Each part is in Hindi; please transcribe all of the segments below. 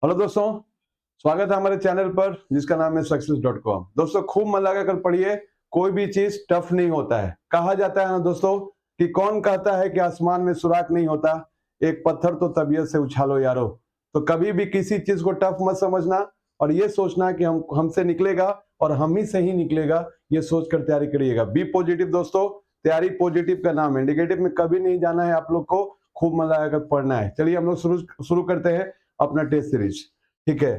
हेलो दोस्तों, स्वागत है हमारे चैनल पर जिसका नाम है सक्सेस.com। दोस्तों खूब मन लगा कर पढ़िए, कोई भी चीज टफ नहीं होता है। कहा जाता है ना दोस्तों कि कौन कहता है कि आसमान में सुराख नहीं होता, एक पत्थर तो तबीयत से उछालो यारो। तो कभी भी किसी चीज को टफ मत समझना और ये सोचना कि हमसे निकलेगा और हम ही से ही निकलेगा, ये सोचकर तैयारी करिएगा। बी पॉजिटिव दोस्तों, तैयारी पॉजिटिव का नाम है, नेगेटिव में कभी नहीं जाना है। आप लोग को खूब मन लगाकर पढ़ना है। चलिए हम लोग शुरू करते हैं अपना टेस्ट सीरीज। ठीक है,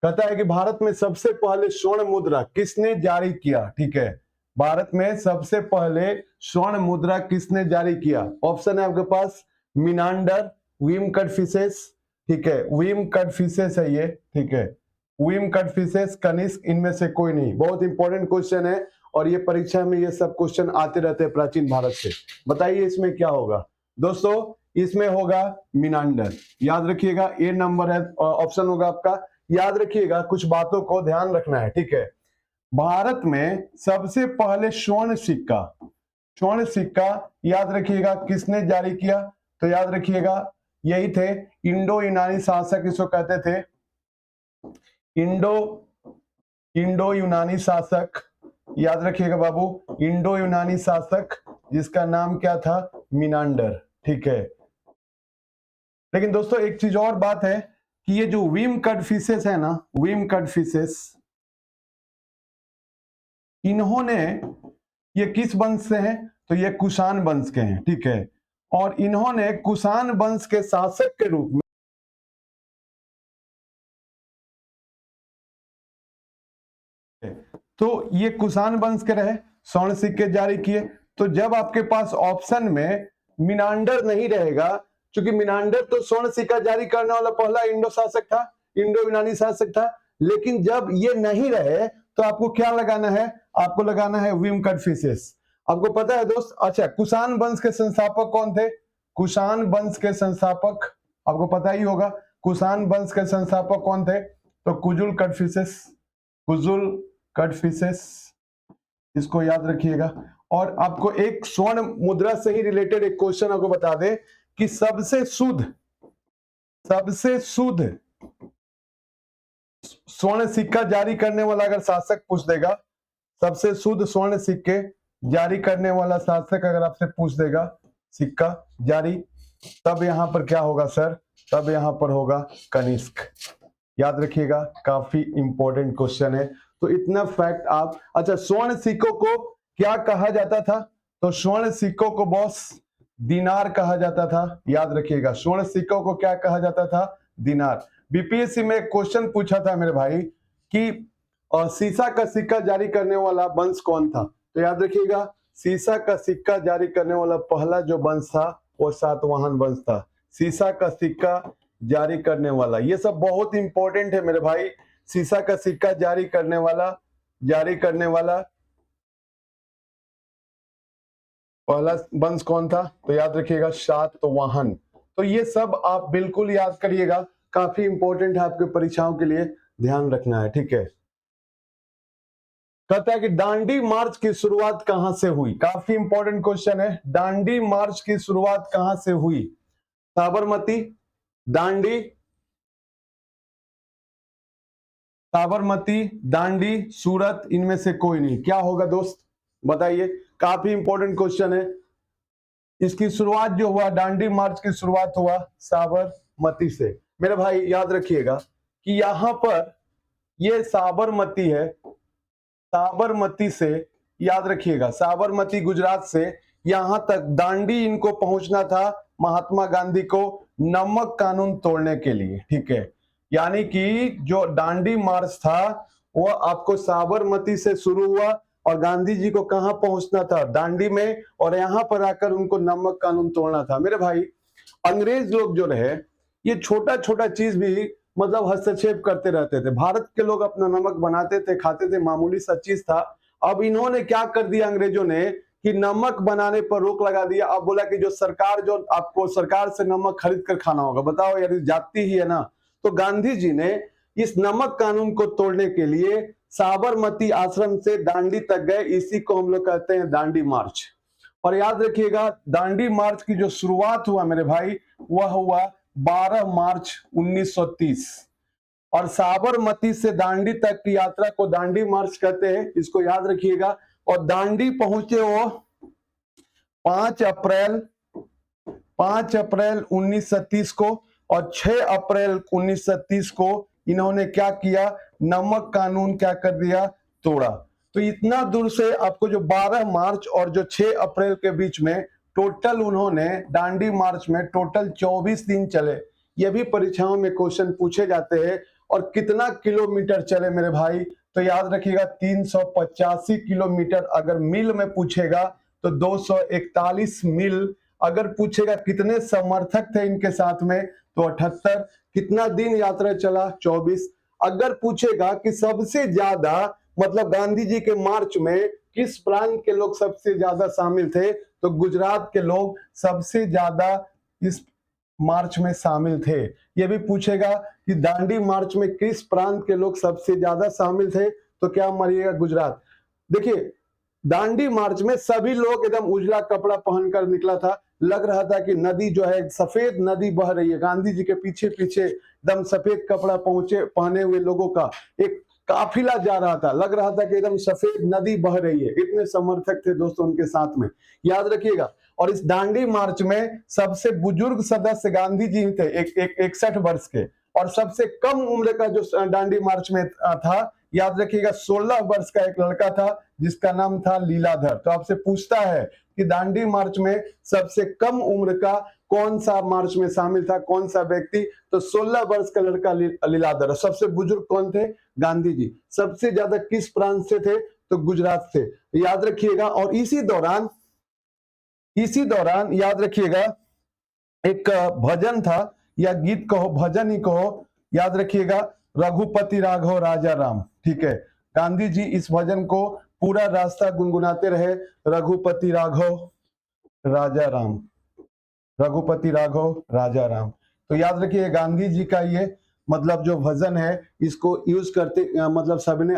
कहता है कि भारत में सबसे पहले स्वर्ण मुद्रा किसने जारी किया। ठीक है, भारत में सबसे पहले स्वर्ण मुद्रा किसने जारी किया। ऑप्शन है आपके पास मिनांडर, विम कटफिसेस, ठीक है, विम कटफिसेस है ये, ठीक है, विम कटफिसेस, कनिष्क, इनमें से कोई नहीं। बहुत इंपॉर्टेंट क्वेश्चन है और ये परीक्षा में ये सब क्वेश्चन आते रहते हैं प्राचीन भारत से। बताइए इसमें क्या होगा दोस्तों। इसमें होगा मिनांडर, याद रखिएगा। ए नंबर है, ऑप्शन होगा आपका। याद रखिएगा, कुछ बातों को ध्यान रखना है। ठीक है, भारत में सबसे पहले स्वर्ण सिक्का याद रखिएगा किसने जारी किया। तो याद रखिएगा यही थे इंडो यूनानी शासक, इसको कहते थे इंडो यूनानी शासक। याद रखिएगा बाबू, इंडो यूनानी शासक जिसका नाम क्या था, मिनांडर। ठीक है, लेकिन दोस्तों एक चीज और बात है कि ये जो विम कटफिसेस है ना, विम कटफिसेस, इन्होंने, ये किस वंश से हैं, तो ये कुषाण वंश के हैं। ठीक है, और इन्होंने कुषाण वंश के शासक के रूप में, तो ये कुषाण वंश के रहे, स्वर्ण सिक्के जारी किए। तो जब आपके पास ऑप्शन में मिनांडर नहीं रहेगा, क्योंकि मिनांडर तो स्वर्ण सिक्का जारी करने वाला पहला इंडो शासक था, इंडो यूनानी शासक था। लेकिन जब ये नहीं रहे तो आपको क्या लगाना है, आपको लगाना है विम कटफिसेस। आपको पता है दोस्त, अच्छा कुषाण वंश के संस्थापक कौन थे। कुषाण वंश के संस्थापक आपको पता ही होगा, कुषाण वंश के संस्थापक कौन थे, तो कुजुल कटफिसेस, इसको याद रखिएगा। और आपको एक स्वर्ण मुद्रा से ही रिलेटेड एक क्वेश्चन आपको बता दे कि सबसे शुद्ध स्वर्ण सिक्का जारी करने वाला अगर शासक पूछ देगा, सबसे शुद्ध स्वर्ण सिक्के जारी करने वाला शासक अगर आपसे पूछ देगा सिक्का जारी, तब यहां पर क्या होगा सर, तब यहां पर होगा कनिष्क। याद रखिएगा, काफी इंपॉर्टेंट क्वेश्चन है। तो इतना फैक्ट आप, अच्छा स्वर्ण सिक्कों को क्या कहा जाता था, तो स्वर्ण सिक्कों को बॉस दिनार कहा जाता था। याद रखिएगा, स्वर्ण सिक्कों को क्या कहा जाता था, दिनार। बीपीएससी में एक क्वेश्चन पूछा था मेरे भाई कि सीसा का सिक्का जारी करने वाला वंश कौन था। तो याद रखिएगा, सीसा का सिक्का जारी करने वाला पहला जो वंश था वो सातवाहन वंश था। सीसा का सिक्का जारी करने वाला, ये सब बहुत इंपॉर्टेंट है मेरे भाई। सीसा का सिक्का जारी करने वाला पहला वंश कौन था, तो याद रखिएगा सातवाहन। तो ये सब आप बिल्कुल याद करिएगा, काफी इंपॉर्टेंट है आपके परीक्षाओं के लिए, ध्यान रखना है। ठीक है, कहता है कि दांडी मार्च की शुरुआत कहां से हुई। काफी इंपॉर्टेंट क्वेश्चन है, दांडी मार्च की शुरुआत कहां से हुई। साबरमती, दांडी, सूरत, इनमें से कोई नहीं। क्या होगा दोस्त बताइए, काफी इंपॉर्टेंट क्वेश्चन है। इसकी शुरुआत जो हुआ, दांडी मार्च की शुरुआत हुआ साबरमती से। मेरे भाई याद रखिएगा कि यहां पर ये साबरमती है, साबरमती से, याद रखिएगा साबरमती गुजरात से यहां तक दांडी इनको पहुंचना था महात्मा गांधी को नमक कानून तोड़ने के लिए। ठीक है, यानी कि जो दांडी मार्च था वो आपको साबरमती से शुरू हुआ और गांधी जी को कहां पहुंचना था, दांडी में, और यहां पर आकर उनको नमक कानून तोड़ना था। मेरे भाई अंग्रेज लोग जो रहे, ये छोटा छोटा चीज भी मतलब हस्तक्षेप करते रहते थे। भारत के लोग अपना नमक बनाते थे, खाते थे, मामूली सा चीज था। अब इन्होंने क्या कर दिया अंग्रेजों ने कि नमक बनाने पर रोक लगा दिया। अब बोला कि जो सरकार, जो आपको सरकार से नमक खरीद कर खाना होगा। बताओ यार, जाती ही है ना। तो गांधी जी ने इस नमक कानून को तोड़ने के लिए साबरमती आश्रम से दांडी तक गए। इसी को हम लोग कहते हैं दांडी मार्च। और याद रखिएगा, दांडी मार्च की जो शुरुआत हुआ मेरे भाई, वह हुआ 12 मार्च 1930 और साबरमती से दांडी तक की यात्रा को दांडी मार्च कहते हैं, इसको याद रखिएगा। और दांडी पहुंचे वो 5 अप्रैल 1930 को, और 6 अप्रैल 1930 को इन्होंने क्या किया, नमक कानून क्या कर दिया, तोड़ा। तो इतना दूर से आपको जो 12 मार्च और जो 6 अप्रैल के बीच में टोटल उन्होंने दांडी मार्च में टोटल 24 दिन चले। ये भी परीक्षाओं में क्वेश्चन पूछे जाते हैं। और कितना किलोमीटर चले मेरे भाई, तो याद रखिएगा 385 किलोमीटर। अगर मील में पूछेगा तो 241 मील। अगर पूछेगा कितने समर्थक थे इनके साथ में, तो 78। कितना दिन यात्रा चला, 24। अगर पूछेगा कि सबसे ज्यादा मतलब गांधी जी के मार्च में किस प्रांत के लोग सबसे ज्यादा शामिल थे, तो गुजरात के लोग सबसे ज्यादा इस मार्च में शामिल थे। यह भी पूछेगा कि दांडी मार्च में किस प्रांत के लोग सबसे ज्यादा शामिल थे, तो क्या मानिएगा, गुजरात। देखिए दांडी मार्च में सभी लोग एकदम उजला कपड़ा पहनकर निकला था। लग रहा था कि नदी जो है सफेद नदी बह रही है। गांधी जी के पीछे पीछे एकदम सफेद कपड़ा पहने हुए लोगों का एक काफिला जा रहा था। लग रहा था कि एकदम सफेद नदी बह रही है। इतने समर्थक थे दोस्तों उनके साथ में, याद रखिएगा। और इस दांडी मार्च में सबसे बुजुर्ग सदस्य गांधी जी थे, 61 वर्ष के। और सबसे कम उम्र का जो दांडी मार्च में था, याद रखिएगा 16 वर्ष का एक लड़का था जिसका नाम था लीलाधर। तो आपसे पूछता है कि दांडी मार्च में सबसे कम उम्र का कौन सा मार्च में शामिल था, कौन सा व्यक्ति, तो 16 वर्ष का लड़का लीलाधर। सबसे बुजुर्ग कौन थे, गांधी जी। सबसे ज्यादा किस प्रांत से थे, तो गुजरात से, याद रखिएगा। और इसी दौरान याद रखिएगा एक भजन था, या गीत कहो, भजन ही कहो, याद रखिएगा, रघुपति राघव राजा राम। ठीक है, गांधी जी इस भजन को पूरा रास्ता गुनगुनाते रहे, रघुपति राघव राजा राम, रघुपति राघव राजा राम। तो याद रखिए गांधी जी का ये मतलब जो भजन है, इसको यूज करते मतलब सबने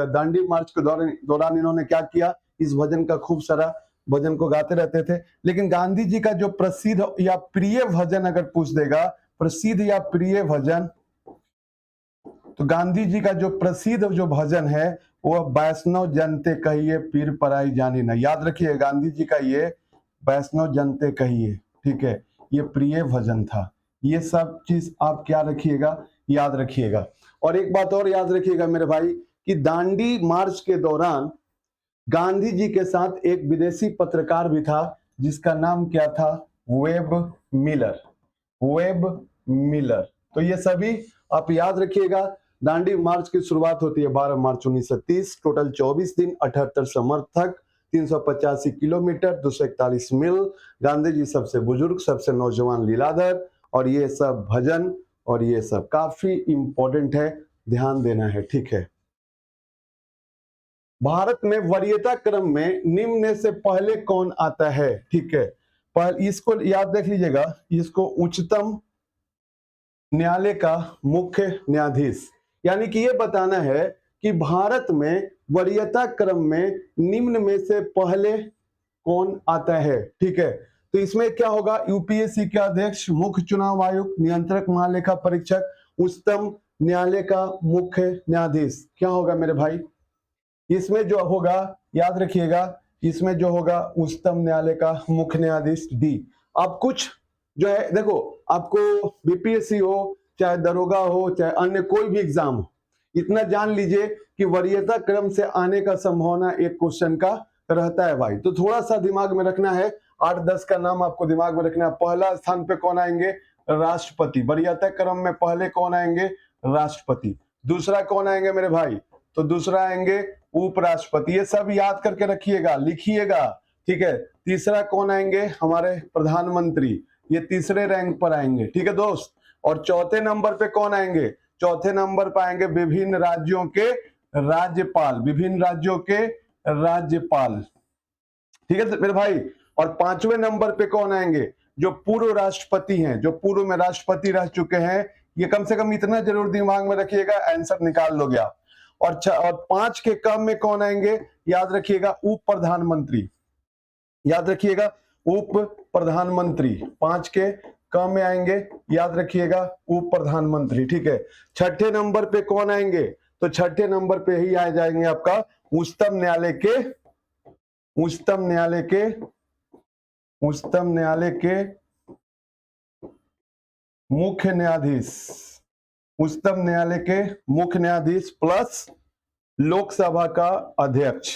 दांडी मार्च के दौरान इन्होंने क्या किया, इस भजन का खूब सारा भजन को गाते रहते थे। लेकिन गांधी जी का जो प्रसिद्ध या प्रिय भजन अगर पूछ देगा, प्रसिद्ध या प्रिय भजन, तो गांधी जी का जो प्रसिद्ध जो भजन है वो वैष्णव जनते कहिए पीर पराई जानी न। याद रखिए गांधी जी का ये वैष्णव जनते कहिए, ठीक है, ये प्रिय भजन था। ये सब चीज आप क्या रखिएगा, याद रखिएगा। और एक बात और याद रखिएगा मेरे भाई कि दांडी मार्च के दौरान गांधी जी के साथ एक विदेशी पत्रकार भी था जिसका नाम क्या था, वेब मिलर, वेब मिलर। तो ये सभी आप याद रखिएगा। दांडी मार्च की शुरुआत होती है 12 मार्च 1930, टोटल 24 दिन, 78 समर्थक, 385 किलोमीटर, 241 मील। गांधी जी सबसे बुजुर्ग, सबसे नौजवान लीलाधर, और ये सब भजन और ये सब काफी इंपॉर्टेंट है, ध्यान देना है। ठीक है, भारत में वरीयता क्रम में निम्न में से पहले कौन आता है। ठीक है, पहले इसको याद रख लीजिएगा, इसको उच्चतम न्यायालय का मुख्य न्यायाधीश, यानी कि ये बताना है कि भारत में वरीयता क्रम में निम्न में से पहले कौन आता है। ठीक है, तो इसमें क्या होगा, यूपीएससी के अध्यक्ष, मुख्य चुनाव आयुक्त, नियंत्रक महालेखा परीक्षक, उच्चतम न्यायालय का मुख्य न्यायाधीश। क्या होगा मेरे भाई, इसमें जो होगा याद रखिएगा, इसमें जो होगा उच्चतम न्यायालय का मुख्य न्यायाधीश डी। आप कुछ जो है देखो, आपको बीपीएससी हो चाहे दरोगा हो चाहे अन्य कोई भी एग्जाम हो, इतना जान लीजिए कि वरीयता क्रम से आने का संभावना एक क्वेश्चन का रहता है भाई। तो थोड़ा सा दिमाग में रखना है, 8-10 का नाम आपको दिमाग में रखना है। पहला स्थान पे कौन आएंगे, राष्ट्रपति। वरीयता क्रम में पहले कौन आएंगे, राष्ट्रपति। दूसरा कौन आएंगे मेरे भाई, तो दूसरा आएंगे उपराष्ट्रपति। ये सब याद करके रखिएगा, लिखिएगा। ठीक है, तीसरा कौन आएंगे, हमारे प्रधानमंत्री, ये तीसरे रैंक पर आएंगे। ठीक है दोस्त, और चौथे नंबर पे कौन आएंगे, चौथे नंबर पर आएंगे विभिन्न राज्यों के राज्यपाल, विभिन्न राज्यों के राज्यपाल। ठीक है मेरे भाई, और पांचवें नंबर पे कौन आएंगे, जो पूर्व राष्ट्रपति हैं, जो पूर्व में राष्ट्रपति रह चुके हैं। ये कम से कम इतना जरूर दिमाग में रखिएगा, आंसर निकाल लोगे आप। और 5 के कम में कौन आएंगे, याद रखिएगा उप प्रधानमंत्री, याद रखिएगा उप प्रधानमंत्री 5 के कम में आएंगे, याद रखिएगा उप प्रधानमंत्री, ठीक है। छठे नंबर पे कौन आएंगे, तो छठे नंबर पे ही आ जाएंगे आपका उच्चतम न्यायालय के उच्चतम न्यायालय के उच्चतम न्यायालय के मुख्य न्यायाधीश, उच्चतम न्यायालय के मुख्य न्यायाधीश प्लस लोकसभा का अध्यक्ष,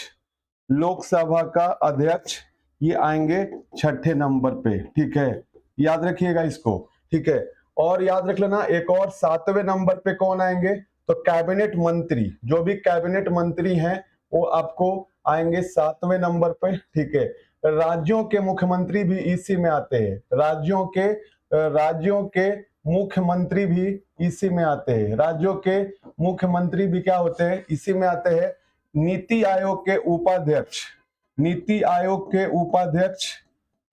लोकसभा का अध्यक्ष, ये आएंगे छठे नंबर पे, ठीक है। याद रखिएगा इसको, ठीक है। और याद रख लेना एक और 7वें नंबर पे कौन आएंगे, तो कैबिनेट मंत्री, जो भी कैबिनेट मंत्री हैं वो आपको आएंगे 7वें नंबर पे, ठीक है। राज्यों के मुख्यमंत्री भी इसी में आते हैं, राज्यों के मुख्यमंत्री भी इसी में आते हैं, राज्यों के मुख्यमंत्री भी क्या होते हैं, इसी में आते हैं। नीति आयोग के उपाध्यक्ष, नीति आयोग के उपाध्यक्ष,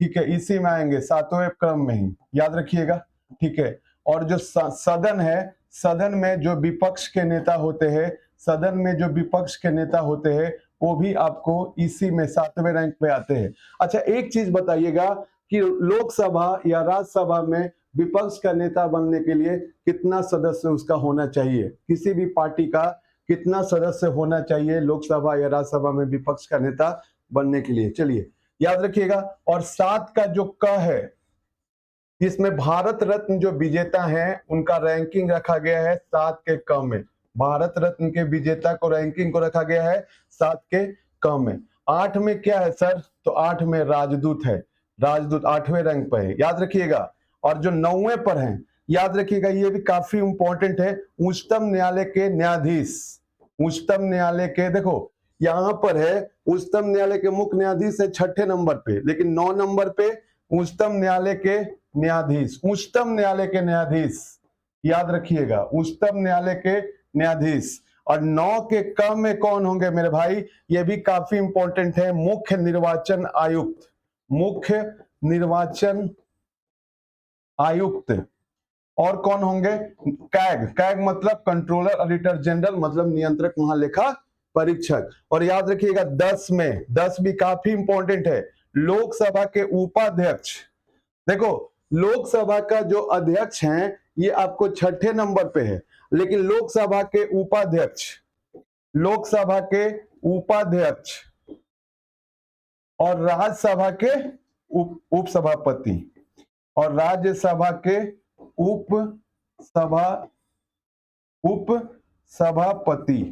ठीक है, इसी में आएंगे 7वें क्रम में ही, याद रखिएगा, ठीक है। और जो सदन है, सदन में जो विपक्ष के नेता होते हैं, सदन में जो विपक्ष के नेता होते हैं वो भी आपको इसी में 7वें रैंक पे आते हैं। अच्छा एक चीज बताइएगा कि लोकसभा या राज्यसभा में विपक्ष का नेता बनने के लिए कितना सदस्य उसका होना चाहिए, किसी भी पार्टी का कितना सदस्य होना चाहिए लोकसभा या राज्यसभा में विपक्ष का नेता बनने के लिए, चलिए याद रखिएगा। और 7 का जो क है, इसमें भारत रत्न जो विजेता हैं उनका रैंकिंग रखा गया है 7 के क में, भारत रत्न के विजेता को रैंकिंग को रखा गया है 7 के क में। 8 में क्या है सर, तो 8 में राजदूत है, राजदूत 8वें रैंक पर है, याद रखिएगा। और जो 9वें पर है, याद रखिएगा ये भी काफी इंपॉर्टेंट है, उच्चतम न्यायालय के न्यायाधीश, उच्चतम न्यायालय के, देखो यहां पर है उच्चतम न्यायालय के मुख्य न्यायाधीश है 6ठे नंबर पे, लेकिन 9 नंबर पे उच्चतम न्यायालय के न्यायाधीश, उच्चतम न्यायालय के न्यायाधीश, याद रखिएगा उच्चतम न्यायालय के न्यायाधीश। और 9 के क में कौन होंगे मेरे भाई, ये भी काफी इंपॉर्टेंट है, मुख्य निर्वाचन आयुक्त, मुख्य निर्वाचन आयुक्त। और कौन होंगे, कैग, कैग मतलब कंट्रोलर ऑडिटर जनरल, मतलब नियंत्रक महालेखा परीक्षक। और याद रखिएगा 10 में, 10 भी काफी इंपॉर्टेंट है, लोकसभा के उपाध्यक्ष। देखो लोकसभा का जो अध्यक्ष हैं ये आपको 6ठे नंबर पे है, लेकिन लोकसभा के उपाध्यक्ष, लोकसभा के उपाध्यक्ष और राज्यसभा के उपसभापति और राज्यसभा के उपसभापति,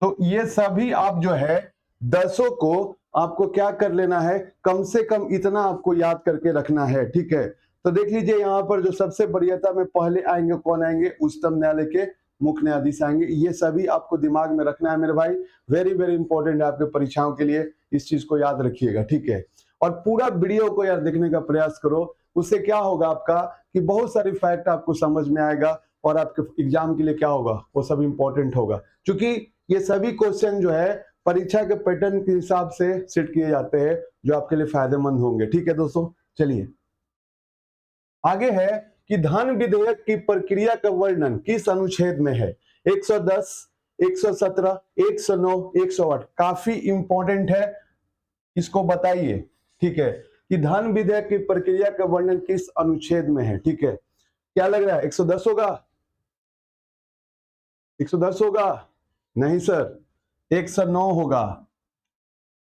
तो ये सभी आप जो है 10 को आपको क्या कर लेना है, कम से कम इतना आपको याद करके रखना है, ठीक है। तो देख लीजिए यहाँ पर जो सबसे वरीयता में पहले आएंगे कौन आएंगे, उच्चतम न्यायालय के मुख्य न्यायाधीश आएंगे, ये सभी आपको दिमाग में रखना है मेरे भाई, वेरी वेरी इंपॉर्टेंट है आपके परीक्षाओं के लिए, इस चीज को याद रखिएगा, ठीक है। और पूरा वीडियो को यार देखने का प्रयास करो, उससे क्या होगा आपका कि बहुत सारी फैक्ट आपको समझ में आएगा और आपके एग्जाम के लिए क्या होगा वो सब इंपॉर्टेंट होगा, क्योंकि ये सभी क्वेश्चन जो है परीक्षा के पैटर्न के हिसाब से सेट किए जाते हैं जो आपके लिए फायदेमंद होंगे, ठीक है दोस्तों। चलिए आगे है कि धन विधेयक की प्रक्रिया का वर्णन किस अनुच्छेद में है, 110, 117, 109, 108, काफी इंपॉर्टेंट है, इसको बताइए, ठीक है, कि धन विधेयक की प्रक्रिया का वर्णन किस अनुच्छेद में है, ठीक है। क्या लग रहा है 110 होगा, 110 होगा, नहीं सर 109 होगा।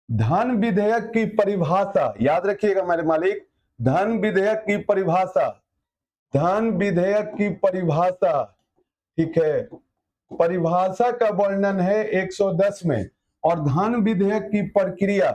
धन विधेयक की परिभाषा याद रखिएगा मेरे मालिक, धन विधेयक की परिभाषा, धन विधेयक की परिभाषा, ठीक है, परिभाषा का वर्णन है 110 में। और धन विधेयक की प्रक्रिया,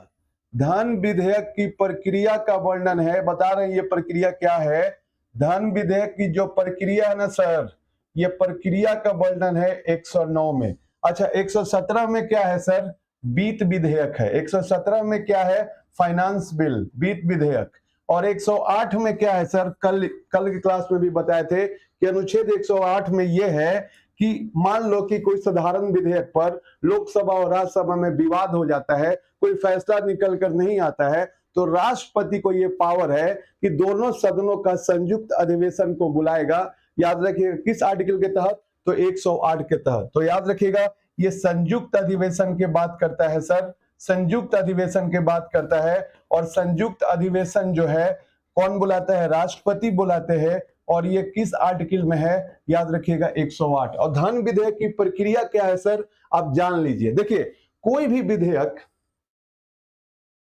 धन विधेयक की प्रक्रिया का वर्णन है, बता रहे हैं ये प्रक्रिया क्या है, धन विधेयक की जो प्रक्रिया है ना सर, ये प्रक्रिया का वर्णन है 109 में। अच्छा 117 में क्या है सर, वित्त विधेयक है, 117 में क्या है, फाइनेंस बिल, वित्त विधेयक। और 108 में क्या है सर, कल की क्लास में भी बताए थे कि अनुच्छेद 108 में यह है कि मान लो कि कोई साधारण विधेयक पर लोकसभा और राज्यसभा में विवाद हो जाता है, कोई फैसला निकल कर नहीं आता है, तो राष्ट्रपति को यह पावर है कि दोनों सदनों का संयुक्त अधिवेशन को बुलाएगा। याद रखिएगा किस आर्टिकल के तहत, तो 108 के तहत। तो याद रखिएगा ये संयुक्त अधिवेशन की बात करता है सर, संयुक्त अधिवेशन की बात करता है। और संयुक्त अधिवेशन जो है कौन बुलाता है? राष्ट्रपति बुलाते हैं। और ये किस आर्टिकल में है? याद रखिएगा 108। और धन विधेयक की प्रक्रिया क्या है सर? आप जान लीजिए। देखिए, कोई भी विधेयक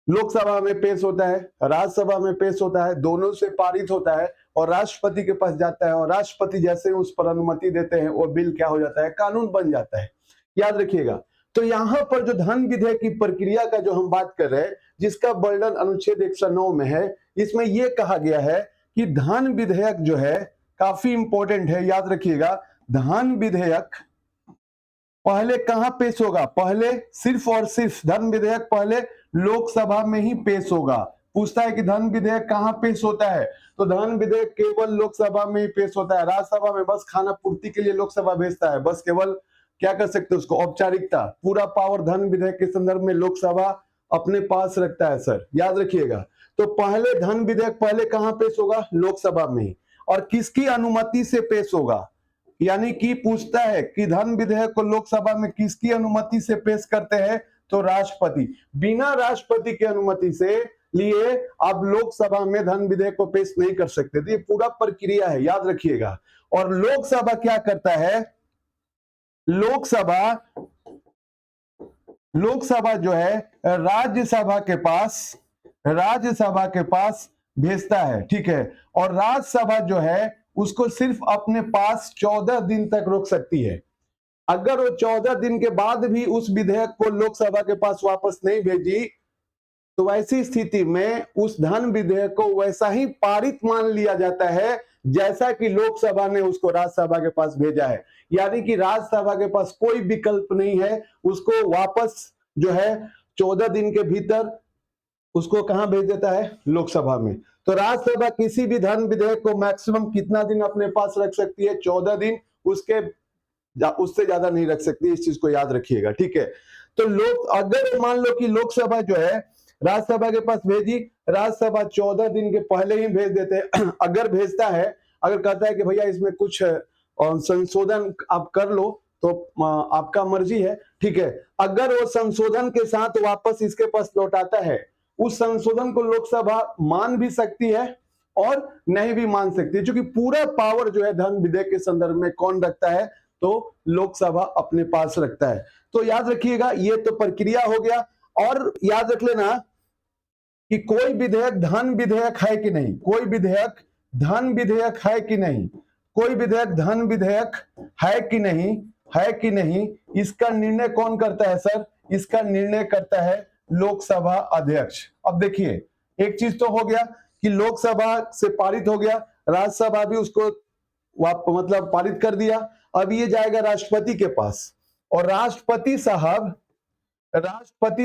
लोकसभा में पेश होता है, राज्यसभा में पेश होता है, दोनों से पारित होता है और राष्ट्रपति के पास जाता है, और राष्ट्रपति जैसे उस पर अनुमति देते हैं, वो बिल क्या हो जाता है? कानून बन जाता है। याद रखिएगा। तो यहां पर जो धन विधेयक की प्रक्रिया का जो हम बात कर रहे हैं, जिसका वर्णन अनुच्छेद 109 में है, इसमें यह कहा गया है कि धन विधेयक जो है काफी इंपॉर्टेंट है। याद रखिएगा, धन विधेयक पहले कहां पेश होगा? पहले सिर्फ और सिर्फ धन विधेयक पहले लोकसभा में ही पेश होगा। पूछता है कि धन विधेयक कहां पेश होता है, तो धन विधेयक केवल लोकसभा में ही पेश होता है। राज्यसभा में बस खाना पूर्ति के लिए लोकसभा भेजता है, बस केवल क्या कर सकते हैं उसको? औपचारिकता। पूरा पावर धन विधेयक के संदर्भ में लोकसभा अपने पास रखता है सर, याद रखिएगा। तो पहले धन विधेयक पहले कहां पेश होगा? लोकसभा में। और किसकी अनुमति से पेश होगा? यानी कि पूछता है कि धन विधेयक को लोकसभा में किसकी अनुमति से पेश करते हैं? तो राष्ट्रपति। बिना राष्ट्रपति की अनुमति से लिए आप लोकसभा में धन विधेयक को पेश नहीं कर सकते। तो ये पूरा प्रक्रिया है, याद रखिएगा। और लोकसभा क्या करता है? लोकसभा जो है राज्यसभा के पास भेजता है, ठीक है। और राज्यसभा जो है उसको सिर्फ अपने पास 14 दिन तक रोक सकती है। अगर वो 14 दिन के बाद भी उस विधेयक को लोकसभा के पास वापस नहीं भेजी, तो ऐसी स्थिति में उस धन विधेयक को वैसा ही पारित मान लिया जाता है जैसा कि लोकसभा ने उसको राज्यसभा के पास भेजा है। यानी कि राज्यसभा के पास कोई विकल्प नहीं है, उसको वापस जो है 14 दिन के भीतर उसको कहां भेज देता है? लोकसभा में। तो राज्यसभा किसी भी धन विधेयक को मैक्सिमम कितना दिन अपने पास रख सकती है? 14 दिन। उससे ज्यादा नहीं रख सकती, इस चीज को याद रखिएगा, ठीक है। तो अगर मान लो कि लोकसभा जो है राज्यसभा के पास भेजी, राज्यसभा 14 दिन के पहले ही भेज देते हैं। अगर भेजता है, अगर कहता है कि भैया इसमें कुछ संशोधन आप कर लो, तो आपका मर्जी है, ठीक है। अगर वो संशोधन के साथ वापस इसके पास लौटाता है, उस संशोधन को लोकसभा मान भी सकती है और नहीं भी मान सकती है, क्योंकि पूरा पावर जो है धन विधेयक के संदर्भ में कौन रखता है? तो लोकसभा अपने पास रखता है। तो याद रखिएगा, ये तो प्रक्रिया हो गया। और याद रख लेना कि कोई विधेयक धन विधेयक है कि नहीं, कोई विधेयक धन विधेयक है कि नहीं, कोई विधेयक धन विधेयक है कि नहीं, है कि नहीं, इसका निर्णय कौन करता है सर? इसका निर्णय करता है लोकसभा अध्यक्ष। अब देखिए, एक चीज तो हो गया कि लोकसभा से पारित हो गया, राज्यसभा भी उसको मतलब पारित कर दिया। अब ये जाएगा राष्ट्रपति के पास, और राष्ट्रपति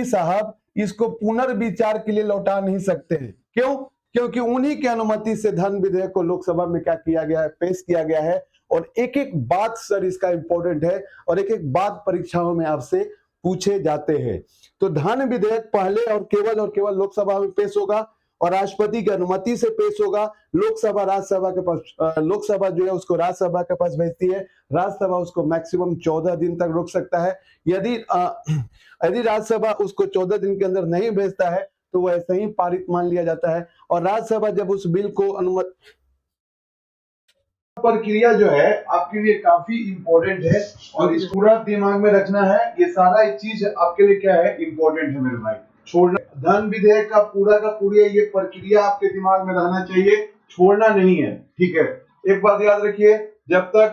साहब इसको पुनर्विचार के लिए लौटा नहीं सकते हैं। क्यों? क्योंकि उन्हीं की अनुमति से धन विधेयक को लोकसभा में क्या किया गया है? पेश किया गया है। और एक एक बात सर इसका इंपॉर्टेंट है, और एक एक बात परीक्षाओं में आपसे पूछे जाते हैं। तो धन विधेयक पहले और केवल लोकसभा में पेश होगा और राष्ट्रपति की अनुमति से पेश होगा। लोकसभा राज्यसभा के पास लोकसभा जो है उसको राज्यसभा के पास भेजती है, राज्यसभा उसको मैक्सिमम 14 दिन तक रोक सकता है। यदि राज्यसभा उसको 14 दिन के अंदर नहीं भेजता है, तो वो ऐसे ही पारित मान लिया जाता है। और राज्यसभा जब उस बिल को अनुमति, प्रक्रिया जो है आपके लिए काफी इंपॉर्टेंट है, और इस पूरा दिमाग में रखना है। ये सारा चीज आपके लिए क्या है? इंपॉर्टेंट है मेरे भाई। छोड़ना धन विधेयक का पूरा ये प्रक्रिया आपके दिमाग में रहना चाहिए, छोड़ना नहीं है, ठीक है। एक बात याद रखिए, जब तक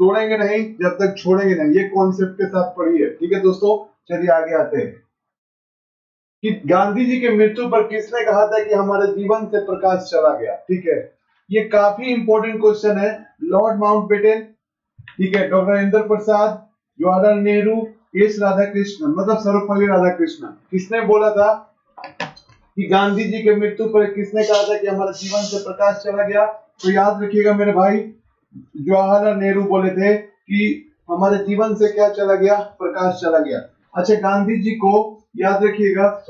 तोड़ेंगे नहीं, जब तक छोड़ेंगे नहीं, ये कॉन्सेप्ट के साथ पढ़िए, ठीक है दोस्तों। चलिए आगे आते हैं कि गांधी जी की मृत्यु पर किसने कहा था कि हमारे जीवन से प्रकाश चला गया? ठीक है, ये काफी इंपॉर्टेंट क्वेश्चन है। लॉर्ड माउंटबेटन, ठीक है, डॉक्टर इंदिरा प्रसाद, जवाहरलाल नेहरू, एस राधाकृष्णन, मतलब सर्वपल्ली राधाकृष्णन। किसने बोला था कि गांधी जी के मृत्यु पर किसने कहा था कि हमारे जीवन से प्रकाश चला गया? तो याद रखिएगा मेरे भाई, जवाहरलाल नेहरू बोले थे कि हमारे जीवन से क्या चला गया? प्रकाश चला गया। अच्छा, गांधी जी को याद रखिएगा,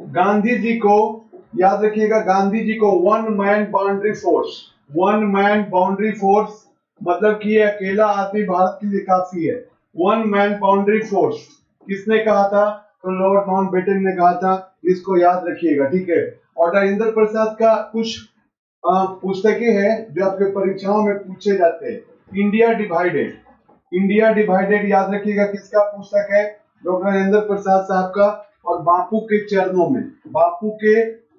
गांधी जी को याद रखिएगा, गांधी जी को वन मैन बाउंड्री फोर्स, मतलब कि ये अकेला आदमी भारत के लिए काफी है। वन मैन बाउंड्री फोर्स किसने कहा था? तो लॉर्ड माउंटबेटन ने कहा था। इसको याद रखिएगा, ठीक है। और राजेंद्र प्रसाद का कुछ पुस्तकें हैं जो आपके परीक्षाओं में पूछे जाते हैं। इंडिया डिवाइडेड याद रखिएगा किसका पुस्तक है, डॉक्टर राजेंद्र प्रसाद साहब का। और बापू के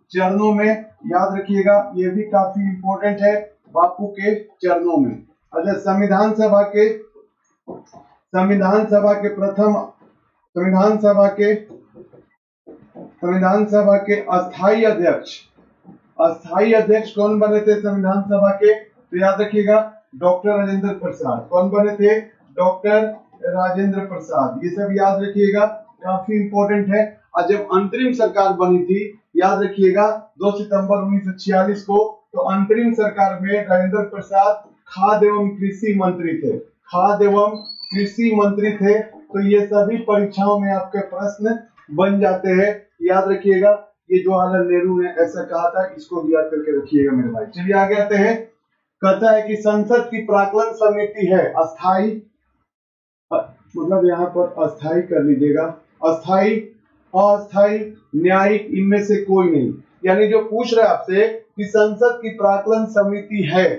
चरणों में याद रखिएगा, ये भी काफी इंपॉर्टेंट है, बापू के चरणों में। अच्छा, संविधान सभा के अस्थाई अध्यक्ष कौन बने थे संविधान सभा के, तो याद रखिएगा डॉक्टर राजेंद्र प्रसाद। कौन बने थे, डॉक्टर राजेंद्र प्रसाद। ये सब याद रखिएगा, काफी इंपॉर्टेंट है। और जब अंतरिम सरकार बनी थी, याद रखिएगा 2 सितंबर 1946 को, तो अंतरिम सरकार में राजेंद्र प्रसाद खाद्य एवं कृषि मंत्री थे। तो ये सभी परीक्षाओं में आपके प्रश्न बन जाते हैं, याद रखिएगा। ये जवाहरलाल नेहरू ने ऐसा कहा था, इसको भी याद करके रखिएगा मेरे भाई। चलिए आगे आते हैं। कहता है कि संसद की प्राक्कलन समिति है अस्थाई, मतलब यहाँ पर अस्थाई कर लीजिएगा, अस्थाई, अस्थाई, न्यायिक, इनमें से कोई नहीं। यानी जो पूछ रहे आपसे कि संसद की प्राक्कलन समिति है,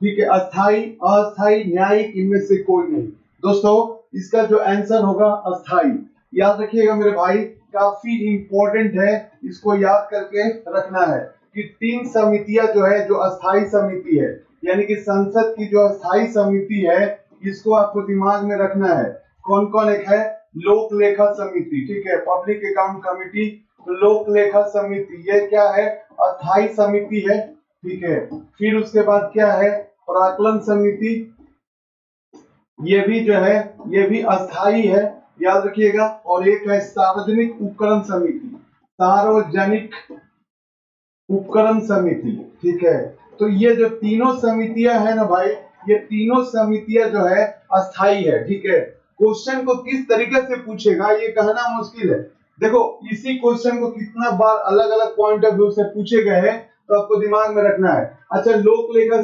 ठीक है, अस्थाई, अस्थाई, न्यायिक, इनमें से कोई नहीं। दोस्तों इसका जो आंसर होगा अस्थाई, याद रखिएगा मेरे भाई, काफी इंपॉर्टेंट है, इसको याद करके रखना है कि 3 समितियां जो है, जो अस्थाई समिति है, यानी कि संसद की जो अस्थाई समिति है, इसको आपको दिमाग में रखना है। कौन कौन? एक है लोक लेखा समिति, ठीक है, पब्लिक अकाउंट कमिटी, लोक लेखा समिति, ये क्या है, अस्थाई समिति है, ठीक है। फिर उसके बाद क्या है, प्राक्कलन समिति, ये भी जो है, ये भी अस्थाई है, याद रखिएगा। और एक है सार्वजनिक उपकरण समिति, ठीक है। तो ये जो तीनों समितियां है ना भाई, ये तीनों समितियां जो है अस्थाई है, ठीक है। क्वेश्चन को किस तरीके से पूछेगा ये कहना मुश्किल है। देखो इसी क्वेश्चन को कितना बार अलग अलग पॉइंट ऑफ व्यू से पूछे गए हैं, तो आपको दिमाग में रखना है। अच्छा, लोक लेखा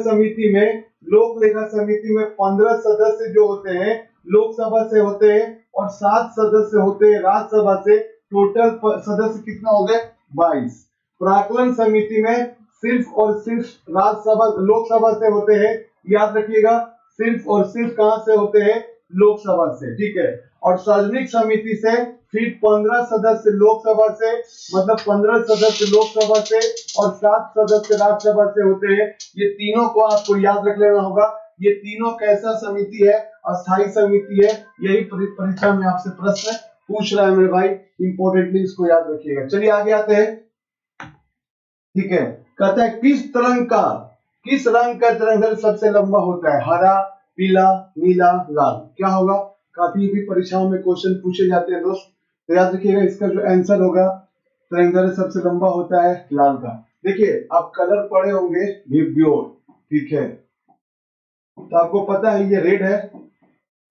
समिति में 15 सदस्य जो होते हैं लोकसभा से होते हैं और 7 सदस्य होते हैं राज्यसभा से, टोटल सदस्य कितना हो गए, 22। प्राक्कलन समिति में सिर्फ और सिर्फ लोकसभा से होते हैं, याद रखिएगा, सिर्फ और सिर्फ कहां से होते हैं, लोकसभा से, ठीक है। और सार्वजनिक समिति से फिर 15 सदस्य लोकसभा से, मतलब 15 सदस्य लोकसभा से और 7 सदस्य राज्यसभा से होते हैं। ये तीनों को आपको याद रख लेना होगा। ये तीनों कैसा समिति है, अस्थाई समिति है। यही परीक्षा में आपसे प्रश्न पूछ रहा है मेरे भाई, इंपोर्टेंटली इसको याद रखिएगा। चलिए आगे आते हैं, ठीक है। कहता है किस रंग का तिरंगा सबसे लंबा होता है, हरा, पीला, नीला, लाल, क्या होगा। काफी भी परीक्षाओं में क्वेश्चन पूछे जाते हैं दोस्त, तो याद रखिएगा इसका जो आंसर होगा, तिरंगा सबसे लंबा होता है लाल का। देखिए आप कलर पढ़े होंगे विब्योर, ठीक है, तो आपको पता है ये रेड है।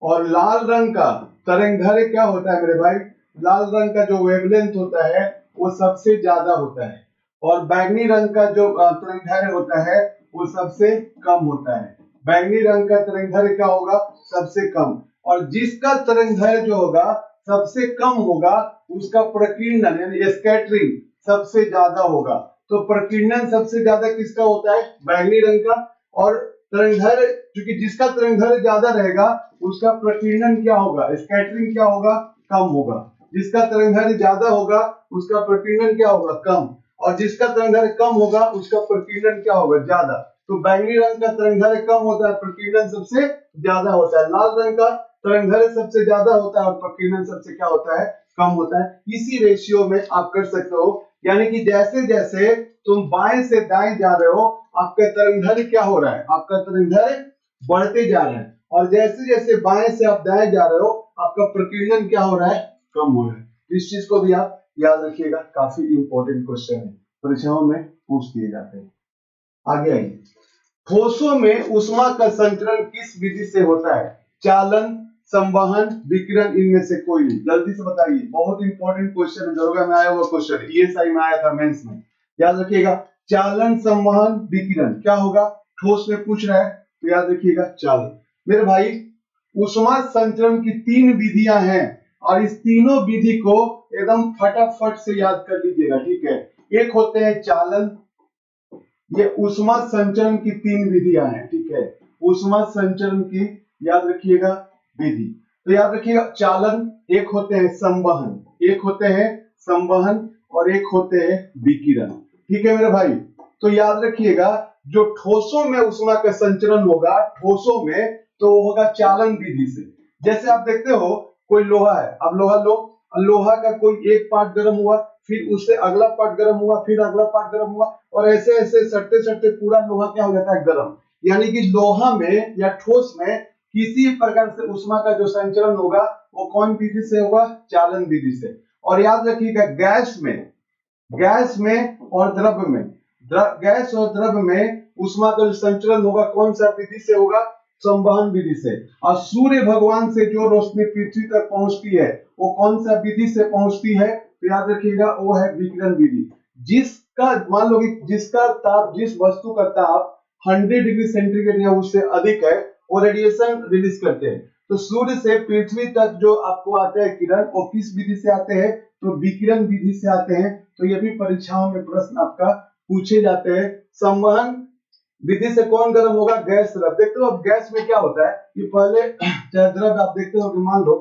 और लाल रंग का तरंगदैर्घ्य क्या होता है मेरे भाई, लाल रंग का जो वेवलेंथ होता है वो सबसे ज्यादा होता है, और बैंगनी रंग का जो तरंगदैर्घ्य होता है वो सबसे कम होता है। बैंगनी रंग का तरंगदैर्घ्य क्या होगा, सबसे कम। और जिसका तरंगदैर्घ्य जो होगा सबसे कम होगा, उसका प्रकीर्णन यानी स्कैटरिंग सबसे ज्यादा होगा। तो प्रकीर्णन सबसे ज्यादा किसका होता है, बैंगनी रंग का। और तरंगदैर्घ्य, क्योंकि जिसका तरंगदैर्घ्य ज्यादा रहेगा उसका प्रकीर्णन क्या होगा, स्कैटरिंग क्या होगा, कम होगा। जिसका तरंगदैर्घ्य ज्यादा होगा उसका प्रकीर्णन क्या होगा, कम। और जिसका तरंगदैर्घ्य कम होगा उसका प्रकीर्णन क्या होगा, ज्यादा। तो बैंगनी रंग का तरंगदैर्घ्य कम होता है, प्रकीर्णन सबसे ज्यादा होता है। लाल रंग का तरंगदैर्घ्य सबसे ज्यादा होता है और प्रकीर्णन सबसे क्या होता है, कम होता है। इसी रेशियो में आप कर सकते हो, यानी कि जैसे जैसे तुम बाएं से दाएं जा रहे हो, आपका तरंगदैर्घ्य क्या हो रहा है, आपका तरंगदैर्घ्य बढ़ते जा रहा है। और जैसे जैसे बाएं से आप दाएं जा रहे हो, आपका प्रकीर्णन क्या हो रहा है, कम हो रहा है। इस चीज को भी आप याद रखिएगा, काफी इंपॉर्टेंट क्वेश्चन है, परीक्षाओं में पूछ दिए जाते हैं। आगे आइए, ठोसों में ऊष्मा का संचरण किस विधि से होता है, चालन, संवहन, विकिरण, इनमें से कोई नहीं। जल्दी से बताइए, बहुत इंपॉर्टेंट क्वेश्चन है, दरोगा में आया हुआ क्वेश्चन है, ईएसआई में आया था, मेंस में। याद रखिएगा, चालन, संवहन, विकिरण, क्या होगा, ठोस में पूछ रहा है, तो याद रखिएगा चालन। मेरे भाई ऊष्मा संचरण की 3 विधियां हैं, और इस तीनों विधि को एकदम फटाफट से याद कर लीजिएगा, ठीक है। एक होते हैं चालन, ये ऊष्मा संचरण की 3 विधियां हैं, ठीक है, ऊष्मा संचरण की याद रखिएगा विधि। तो याद रखिएगा चालन, एक होते हैं संवहन, एक होते हैं संवहन और एक होते हैं विकिरण, ठीक है मेरे भाई। तो याद रखिएगा जो ठोसों में ऊष्मा का संचरण होगा, ठोसों में, तो होगा चालन विधि से। जैसे आप देखते हो कोई लोहा है, अब लोहा लो, लोहा का कोई एक पार्ट गर्म हुआ, फिर उससे अगला पार्ट गर्म हुआ, फिर अगला पार्ट गर्म हुआ, और ऐसे ऐसे सटते सटते पूरा लोहा क्या हो जाता है, गर्म। यानी कि लोहा में या ठोस में किसी प्रकार से ऊष्मा का जो संचरण होगा वो कौन विधि से होगा, चालन विधि से। और याद रखिएगा गैस में और द्रव्य में, गैस और द्रव्य में ऊष्मा का जो संचरण होगा कौन सा विधि से होगा, संवहन विधि से। और सूर्य भगवान से जो रोशनी पृथ्वी तक पहुंचती है वो कौन सा विधि से पहुंचती है, तो याद रखिएगा वो है विकिरण विधि। जिसका मान लो कि जिसका ताप, जिस वस्तु का ताप 100 डिग्री सेंटीग्रेड या उससे अधिक है वो रेडिएशन रिलीज करते हैं। तो सूर्य से पृथ्वी तक जो आपको आते हैं किरण, वो किस विधि से आते हैं, तो विकिरण विधि से आते हैं। तो ये भी परीक्षाओं में प्रश्न आपका पूछे जाते हैं। संवहन विधि से कौन गर्म होगा, गैस द्रव। देखते हो अब गैस में क्या होता है कि पहले चाहे द्रव आप देखते हो कि मान लो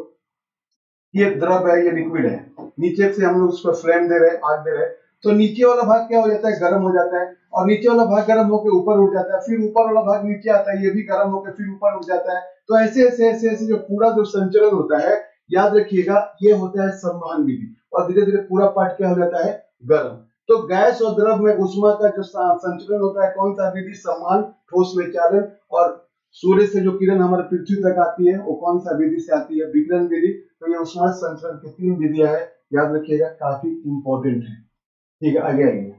ये द्रव है, ये लिक्विड है, नीचे से हम लोग उसको फ्लेम दे रहे हैं, आग दे रहे हैं, तो नीचे वाला भाग क्या हो जाता है, गर्म हो जाता है, और नीचे वाला भाग गर्म होकर ऊपर उठ जाता है, फिर ऊपर वाला भाग नीचे आता है, ये भी गर्म होकर फिर ऊपर उठ जाता है। तो ऐसे ऐसे ऐसे ऐसे जो पूरा जो संचलन होता है, याद रखिएगा ये होता है संवहन विधि, और धीरे धीरे पूरा पार्ट क्या हो जाता है, गर्म। तो गैस और द्रव में ऊष्मा का जो संचलन होता है कौन सा विधि, संवहन, ठोस में चालन, और सूर्य से जो किरण हमारे पृथ्वी तक आती है वो कौन सा विधि से आती है, विकिरण विधि। तो ये ऊष्मा संचरण की 3 विधियां है, याद रखिएगा, काफी इंपॉर्टेंट है। ठीक है, आगे आइए।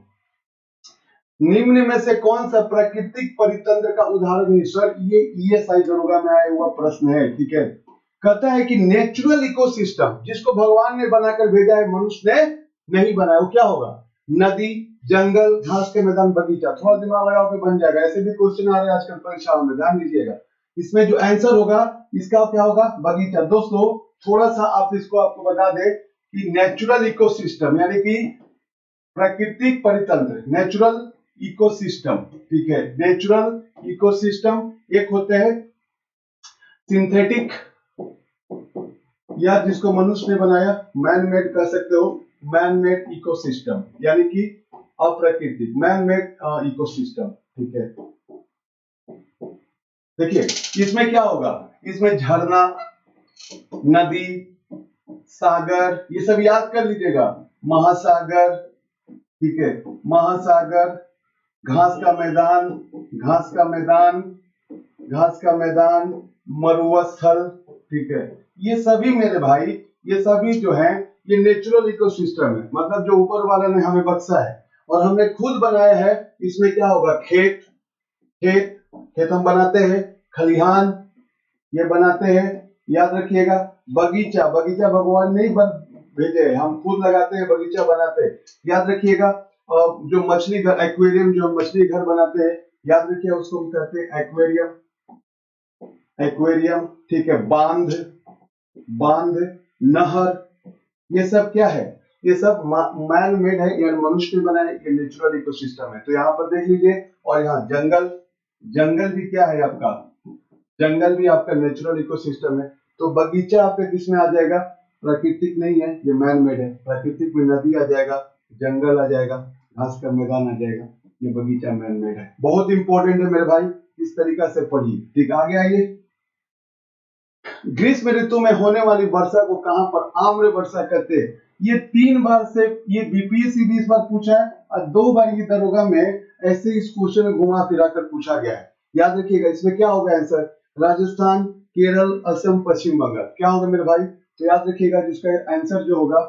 निम्न में से कौन सा प्राकृतिक परितंत्र का उदाहरण है, सर ये ईएसआई दरोगा में आया हुआ प्रश्न है, ठीक है। कहता है कि नेचुरल इकोसिस्टम जिसको भगवान ने बनाकर भेजा है, मनुष्य ने नहीं बनाया, वो क्या होगा, नदी, जंगल, घास के मैदान, बगीचा। थोड़ा दिमाग लगाओ के बन जाएगा, ऐसे भी क्वेश्चन आ रहे हैं आजकल परीक्षाओं में, ध्यान दीजिएगा। इसमें जो आंसर होगा इसका क्या होगा, बगीचा। दोस्तों थोड़ा सा आप इसको आपको बता दें कि नेचुरल इकोसिस्टम यानी कि प्राकृतिक परितंत्र, नेचुरल इकोसिस्टम, ठीक है, नेचुरल इकोसिस्टम, एक होते हैं सिंथेटिक या जिसको मनुष्य ने बनाया, मैन मेड कह सकते हो, मैन मेड इकोसिस्टम यानी कि अप्राकृतिक, मैन मेड इकोसिस्टम, ठीक है। देखिए इसमें क्या होगा, इसमें झरना, नदी, सागर, ये सब याद कर लीजिएगा, महासागर, ठीक है, महासागर, घास का मैदान, घास का मैदान, घास का मैदान, मरुस्थल, ठीक है, ये सभी मेरे भाई, ये सभी जो है ये नेचुरल इकोसिस्टम है, मतलब जो ऊपर वाला ने हमें बख्शा है और हमने खुद बनाया है। इसमें क्या होगा, खेत, खेत, खेत हम बनाते हैं, खलिहान ये बनाते हैं, याद रखिएगा। बगीचा, बगीचा भगवान नहीं भेजे, हम खुद लगाते हैं, बगीचा बनाते हैं, याद रखिएगा। जो मछली घर, एक्वेरियम, जो मछली घर बनाते हैं, याद रखिए उसको हम कहते हैं एक्वेरियम, एक्वेरियम, ठीक है। बांध, बांध, नहर, ये सब क्या है, ये सब मैन मेड है, यानी मनुष्य ने बनाया, ये नेचुरल इकोसिस्टम है। तो यहाँ पर देख लीजिए, और यहाँ जंगल, जंगल भी क्या है आपका, जंगल भी आपका नेचुरल इकोसिस्टम है। तो बगीचा आपका किसमें आ जाएगा, प्राकृतिक नहीं है, ये मैन मेड है। प्राकृतिक में नदी आ जाएगा, जंगल आ जाएगा, घास का मैदान आ जाएगा, ये बगीचा मैन मेड है। बहुत इंपॉर्टेंट है मेरे भाई, इस तरीका से पढ़िए, ठीक। आगे आइए। ग्रीष्म ऋतु में होने वाली वर्षा को कहां पर आम्र वर्षा कहते हैं। ये 3 बार से ये बीपीएससी भी इस बार पूछा है, और 2 बार ये दरोगा में ऐसे इस क्वेश्चन में घुमा फिरा कर पूछा गया है। याद रखिएगा इसमें क्या होगा आंसर, राजस्थान, केरल, असम, पश्चिम बंगाल, क्या होगा मेरे भाई। तो याद रखिएगा जिसका आंसर जो होगा,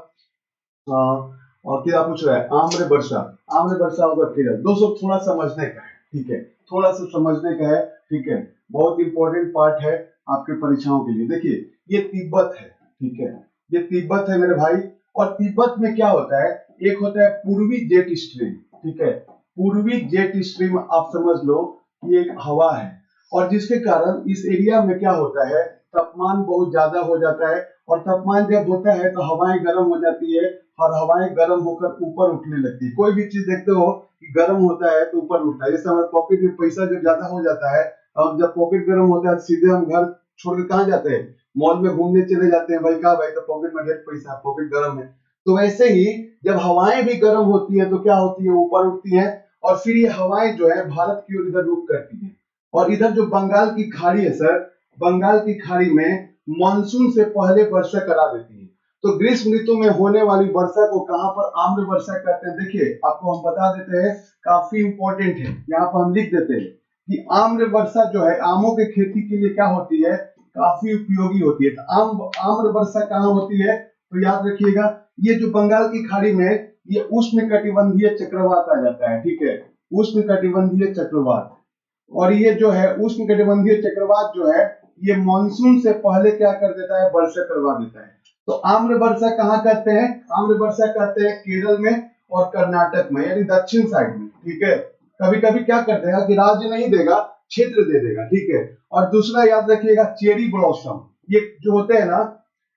और क्या पूछ रहा है, आम्र वर्षा, आम्र वर्षा होगा केरल। दोस्तों थोड़ा समझने का है, ठीक है, थोड़ा सा समझने का है, ठीक है, बहुत इंपॉर्टेंट पार्ट है आपके परीक्षाओं के लिए। देखिए ये तिब्बत है, ठीक है, ये तिब्बत है मेरे भाई। और तिब्बत में क्या होता है, एक होता है पूर्वी जेट स्ट्रीम, ठीक है, पूर्वी जेट स्ट्रीम आप समझ लो ये एक हवा है, और जिसके कारण इस एरिया में क्या होता है तापमान बहुत ज्यादा हो जाता है, और तापमान जब होता है तो हवाएं गर्म हो जाती है, और हवाएं गर्म होकर ऊपर उठने लगती है। कोई भी चीज देखते हो कि गर्म होता है तो ऊपर उठता है। जैसे हमारे पॉकेट में पैसा जब ज्यादा हो जाता है, और जब पॉकेट गर्म होता है तो सीधे हम घर छोड़ के कहाँ जाते हैं, मॉल में घूमने चले जाते हैं। भाई कहा भाई, तो पॉकेट में ढेर पैसा, पॉकेट गर्म है। तो वैसे ही जब हवाएं भी गर्म होती है तो क्या होती है, ऊपर उठती है, और फिर ये हवाएं जो है भारत की ओर इधर रुख करती है। और इधर जो बंगाल की खाड़ी है सर, बंगाल की खाड़ी में मानसून से पहले वर्षा करा देती है। तो ग्रीष्म ऋतु में होने वाली वर्षा को कहां पर आम्र वर्षा कहते हैं। देखिए आपको हम बता देते हैं, काफी इंपॉर्टेंट है, यहाँ पर हम लिख देते हैं कि आम्र वर्षा जो है आमों के खेती के लिए क्या होती है, काफी उपयोगी होती है। तो आम्र वर्षा कहाँ होती है, तो याद रखिएगा, ये जो बंगाल की खाड़ी में ये उष्ण कटिबंधीय चक्रवात आ जाता है, ठीक है, उष्ण कटिबंधीय चक्रवात। और ये जो है उष्ण कटिबंधीय चक्रवात जो है, ये मानसून से पहले क्या कर देता है, वर्षा करवा देता है। तो आम्र वर्षा कहाँ कहते हैं, आम्र वर्षा कहते हैं केरल में और कर्नाटक में, यानी दक्षिण साइड में, ठीक है। कभी कभी क्या कर देगा कि राज्य नहीं देगा, क्षेत्र दे देगा, ठीक है। और दूसरा याद रखिएगा, चेरी ब्लॉसम, ये जो होते हैं ना,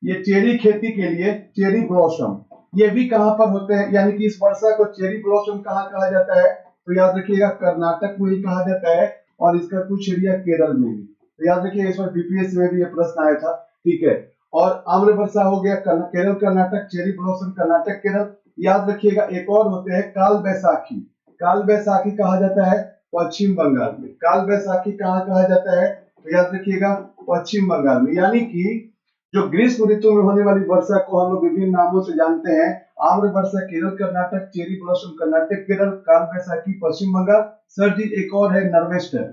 ये चेरी खेती के लिए चेरी ब्लॉसम, ये भी कहां पर होते हैं, यानी कि इस वर्षा को चेरी ब्लॉसम कहां कहा जाता है, तो याद रखिएगा कर्नाटक में ही कहा जाता है, और इसका कुछ एरिया केरल में भी। तो याद रखिए, इस बार बीपीएससी में भी ये प्रश्न आया था, ठीक है। और आम्र वर्षा हो गया केरल कर्नाटक, चेरी ब्लॉसम कर्नाटक केरल। याद रखिएगा एक और होते हैं काल बैसाखी, काल बैसाखी कहा जाता है पश्चिम बंगाल में। काल बैसाखी कहाँ कहा जाता है, तो याद रखिएगा पश्चिम बंगाल में। यानी कि जो ग्रीष्म ऋतु में होने वाली वर्षा को हम लोग विभिन्न नामों से जानते हैं, आम्र वर्षा केरल कर्नाटक, चेरी ब्लॉसम कर्नाटक केरल, काल बैसाखी पश्चिम बंगाल। सर जी एक और है नरवेस्टर,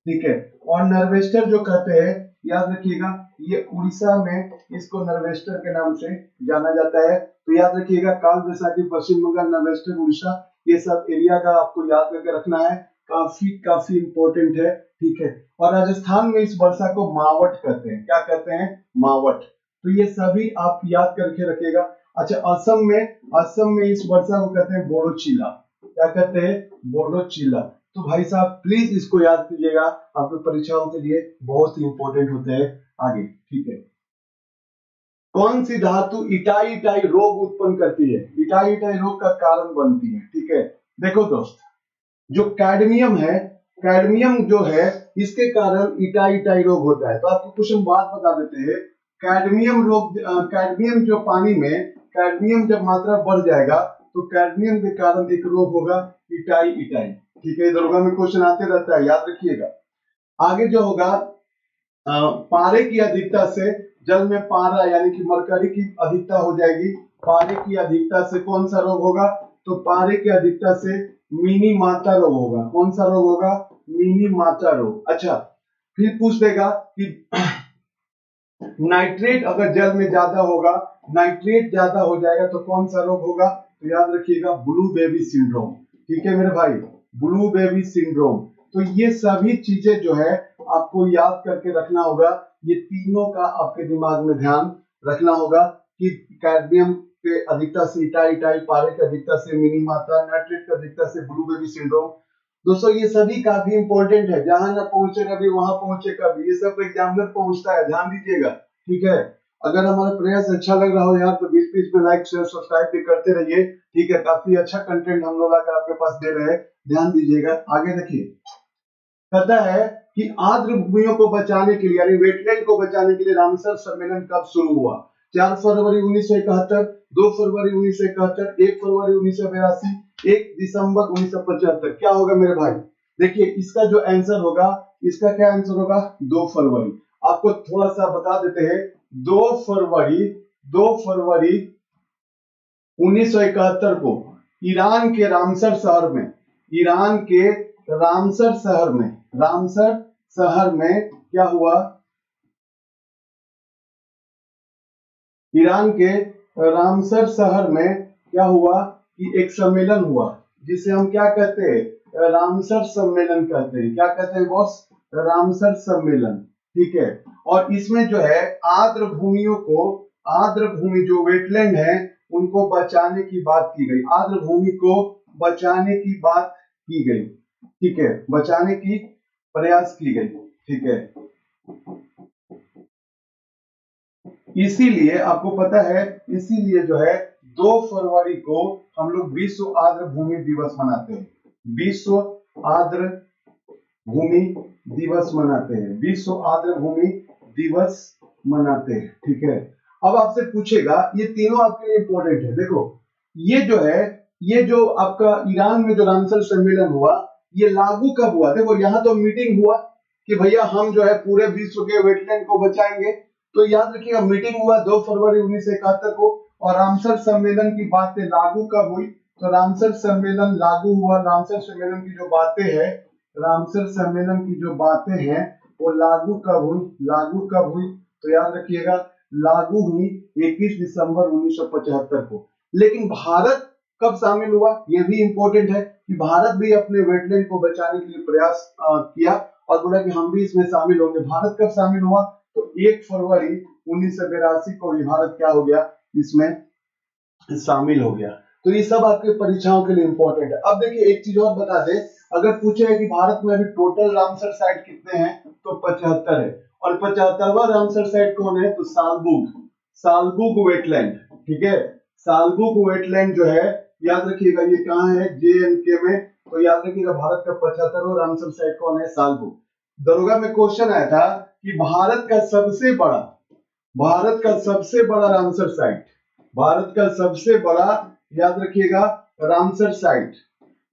ठीक है। और नरवेस्टर जो कहते हैं, याद रखिएगा, ये उड़ीसा में इसको नरवेस्टर के नाम से जाना जाता है। तो याद रखिएगा, काल बैसाखी पश्चिम बंगाल, नरवेस्टर उड़ीसा, ये सब एरिया का आपको याद करके रखना है, काफी काफी इंपॉर्टेंट है, ठीक है। और राजस्थान में इस वर्षा को मावट कहते हैं, क्या कहते हैं, मावट। तो ये सभी आप याद करके रखिएगा। अच्छा, असम में इस वर्षा को कहते हैं बोडोचिला, क्या कहते हैं, बोडोचिला। तो भाई साहब प्लीज इसको याद कीजिएगा, आपके परीक्षाओं के लिए बहुत ही इंपॉर्टेंट होते हैं आगे, ठीक है। कौन सी धातु इटाई इटाई रोग उत्पन्न करती है, इटाई इटाई रोग का कारण बनती है, ठीक है। देखो दोस्त, जो कैडमियम है, कैडमियम जो है, इसके कारण इटाई इटाई रोग होता है। तो आपको कुछ हम बात बता देते हैं, कैडमियम रोग, कैडमियम जो पानी में, कैडमियम जब मात्रा बढ़ जाएगा तो कैडमियम के कारण एक रोग होगा, इटाई इटाई, ठीक है। दरोगा में क्वेश्चन आते रहता है, याद रखिएगा। आगे जो होगा, पारे की अधिकता से, जल में पारा यानी कि मरकरी की अधिकता हो जाएगी, पारे की अधिकता से कौन सा रोग होगा, तो पारे की अधिकता से मिनी माता रोग होगा। कौन सा रोग होगा, मिनी माता रोग। अच्छा, फिर पूछ देगा कि नाइट्रेट अगर जल में ज्यादा होगा, नाइट्रेट ज्यादा हो जाएगा तो कौन सा रोग होगा, तो याद रखिएगा ब्लू बेबी सिंड्रोम, ठीक है मेरे भाई, ब्लू बेबी सिंड्रोम। तो ये सभी चीजें जो है आपको याद करके रखना होगा, ये तीनों का आपके दिमाग में ध्यान रखना होगा कि कैडमियम के अधिकता से इटाई इटाई, पारे की अधिकता से मिनी माता, नाइट्रेट की अधिकता से ब्लू बेबी सिंड्रोम। दोस्तों ये सभी काफी इंपॉर्टेंट है, जहां ना पहुंचे कभी वहां पहुंचे कभी, ये सब एग्जामिनर पहुंचता है, ध्यान दीजिएगा, ठीक है। अगर हमारा प्रयास अच्छा लग रहा हो यार, तो बीच बीच में लाइक शेयर सब्सक्राइब भी करते रहिए, ठीक है। काफी अच्छा कंटेंट हम लोग आकर आपके पास दे रहे हैं, ध्यान दीजिएगा। आगे देखिए, कहता है कि आर्द्र भूमियों को बचाने के लिए, यानी वेटलैंड को बचाने के लिए रामसर सम्मेलन कब शुरू हुआ, 4 फरवरी 1971, 2 फरवरी 1971, 1 फरवरी 1982, 1 दिसंबर 1975। क्या होगा मेरे भाई, देखिए इसका जो आंसर होगा, इसका क्या आंसर होगा, 2 फरवरी। आपको थोड़ा सा बता देते हैं, 2 फरवरी 2 फरवरी 1971 को ईरान के रामसर शहर में, ईरान के रामसर शहर में, रामसर शहर में क्या हुआ, ईरान के रामसर शहर में क्या हुआ कि एक सम्मेलन हुआ, जिसे हम क्या कहते हैं, रामसर सम्मेलन कहते हैं। क्या कहते हैं बॉस, रामसर सम्मेलन, ठीक है। और इसमें जो है आर्द्र भूमियों को, आर्द्र भूमि जो वेटलैंड है उनको बचाने की बात की गई, आर्द्र भूमि को बचाने की बात की गई, ठीक है, बचाने की प्रयास की गई, ठीक है। इसीलिए आपको पता है, इसीलिए जो है 2 फरवरी को हम लोग विश्व आर्द्र भूमि दिवस मनाते हैं। विश्व आर्द्र भूमि दिवस मनाते हैं, विश्व आर्द्र भूमि दिवस मनाते हैं। ठीक है, अब आपसे पूछेगा, ये तीनों आपके लिए इंपॉर्टेंट है। देखो ये जो है, ये जो आपका ईरान में जो रामसर सम्मेलन हुआ, ये लागू कब हुआ? देखो यहाँ तो मीटिंग हुआ कि भैया हम जो है पूरे विश्व के वेटलैंड को बचाएंगे, तो याद रखिएगा मीटिंग हुआ 2 फरवरी 1971 को। और रामसर सम्मेलन की बातें लागू कब हुई? तो रामसर सम्मेलन लागू हुआ, रामसर सम्मेलन की जो बातें हैं, रामसर सम्मेलन की जो बातें हैं वो लागू कब हुई? लागू कब हुई? तो याद रखिएगा लागू हुई 21 दिसंबर 1975 को। लेकिन भारत कब शामिल हुआ? ये भी इंपॉर्टेंट है कि भारत भी अपने वेटलैंड को बचाने के लिए प्रयास किया और बोला कि हम भी इसमें शामिल होंगे। भारत कब शामिल हुआ? तो 1 फरवरी 1982 को भी भारत क्या हो गया? इसमें शामिल हो गया। तो ये सब आपके परीक्षाओं के लिए इंपॉर्टेंट है। अब देखिए एक चीज और बता दे, अगर पूछे कि भारत में अभी टोटल रामसर साइट कितने हैं, तो 75 है। और 75वां रामसर साइट कौन है? तो सालबुग, सालबुग वेटलैंड। ठीक है, सालबुग वेटलैंड जो है, याद रखिएगा ये कहाँ है? JNK में। तो याद रखिएगा भारत का 75वां रामसर साइट कौन है? सालबुग। दरोगा में क्वेश्चन आया था कि भारत का सबसे बड़ा रामसर साइट, भारत का सबसे बड़ा, याद रखिएगा रामसर साइट,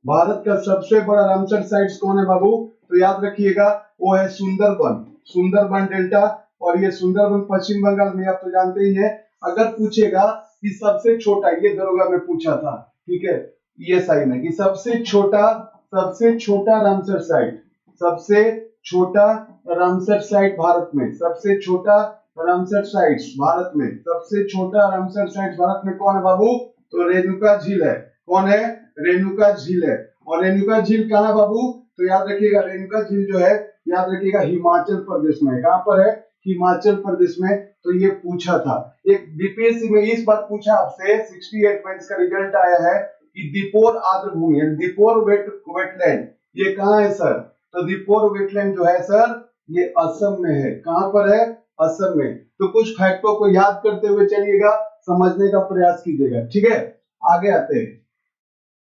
भारत का सबसे बड़ा रामसर साइट्स कौन है बाबू? तो याद रखिएगा वो है सुंदरबन, सुंदरबन डेल्टा। और ये सुंदरबन पश्चिम बंगाल में, आप तो जानते ही हैं। अगर पूछेगा कि सबसे छोटा, ये दरोगा में पूछा था, ठीक है, ये साइन है कि सबसे छोटा रामसर साइट, सबसे छोटा रामसर साइट भारत में, सबसे छोटा रामसर साइट्स भारत में, सबसे छोटा रामसर साइट्स भारत में कौन है बाबू? तो रेणुका झील है। कौन है? रेणुका झील है। और रेणुका झील कहाँ है बाबू? तो याद रखिएगा रेणुका झील जो है, याद रखिएगा हिमाचल प्रदेश में। कहां पर है? हिमाचल प्रदेश में। तो ये पूछा था एक बीपीएससी में, इस बार पूछा आपसे 68 में, इसका रिजल्ट आया है कि दीपोर आर्द्र भूमि, दीपोर वेटलैंड, ये कहाँ है सर? तो दीपोर वेटलैंड जो है सर, ये असम में है। कहां पर है? असम में। तो कुछ फैक्टों को याद करते हुए चलिएगा, समझने का प्रयास कीजिएगा। ठीक है, आगे आते हैं।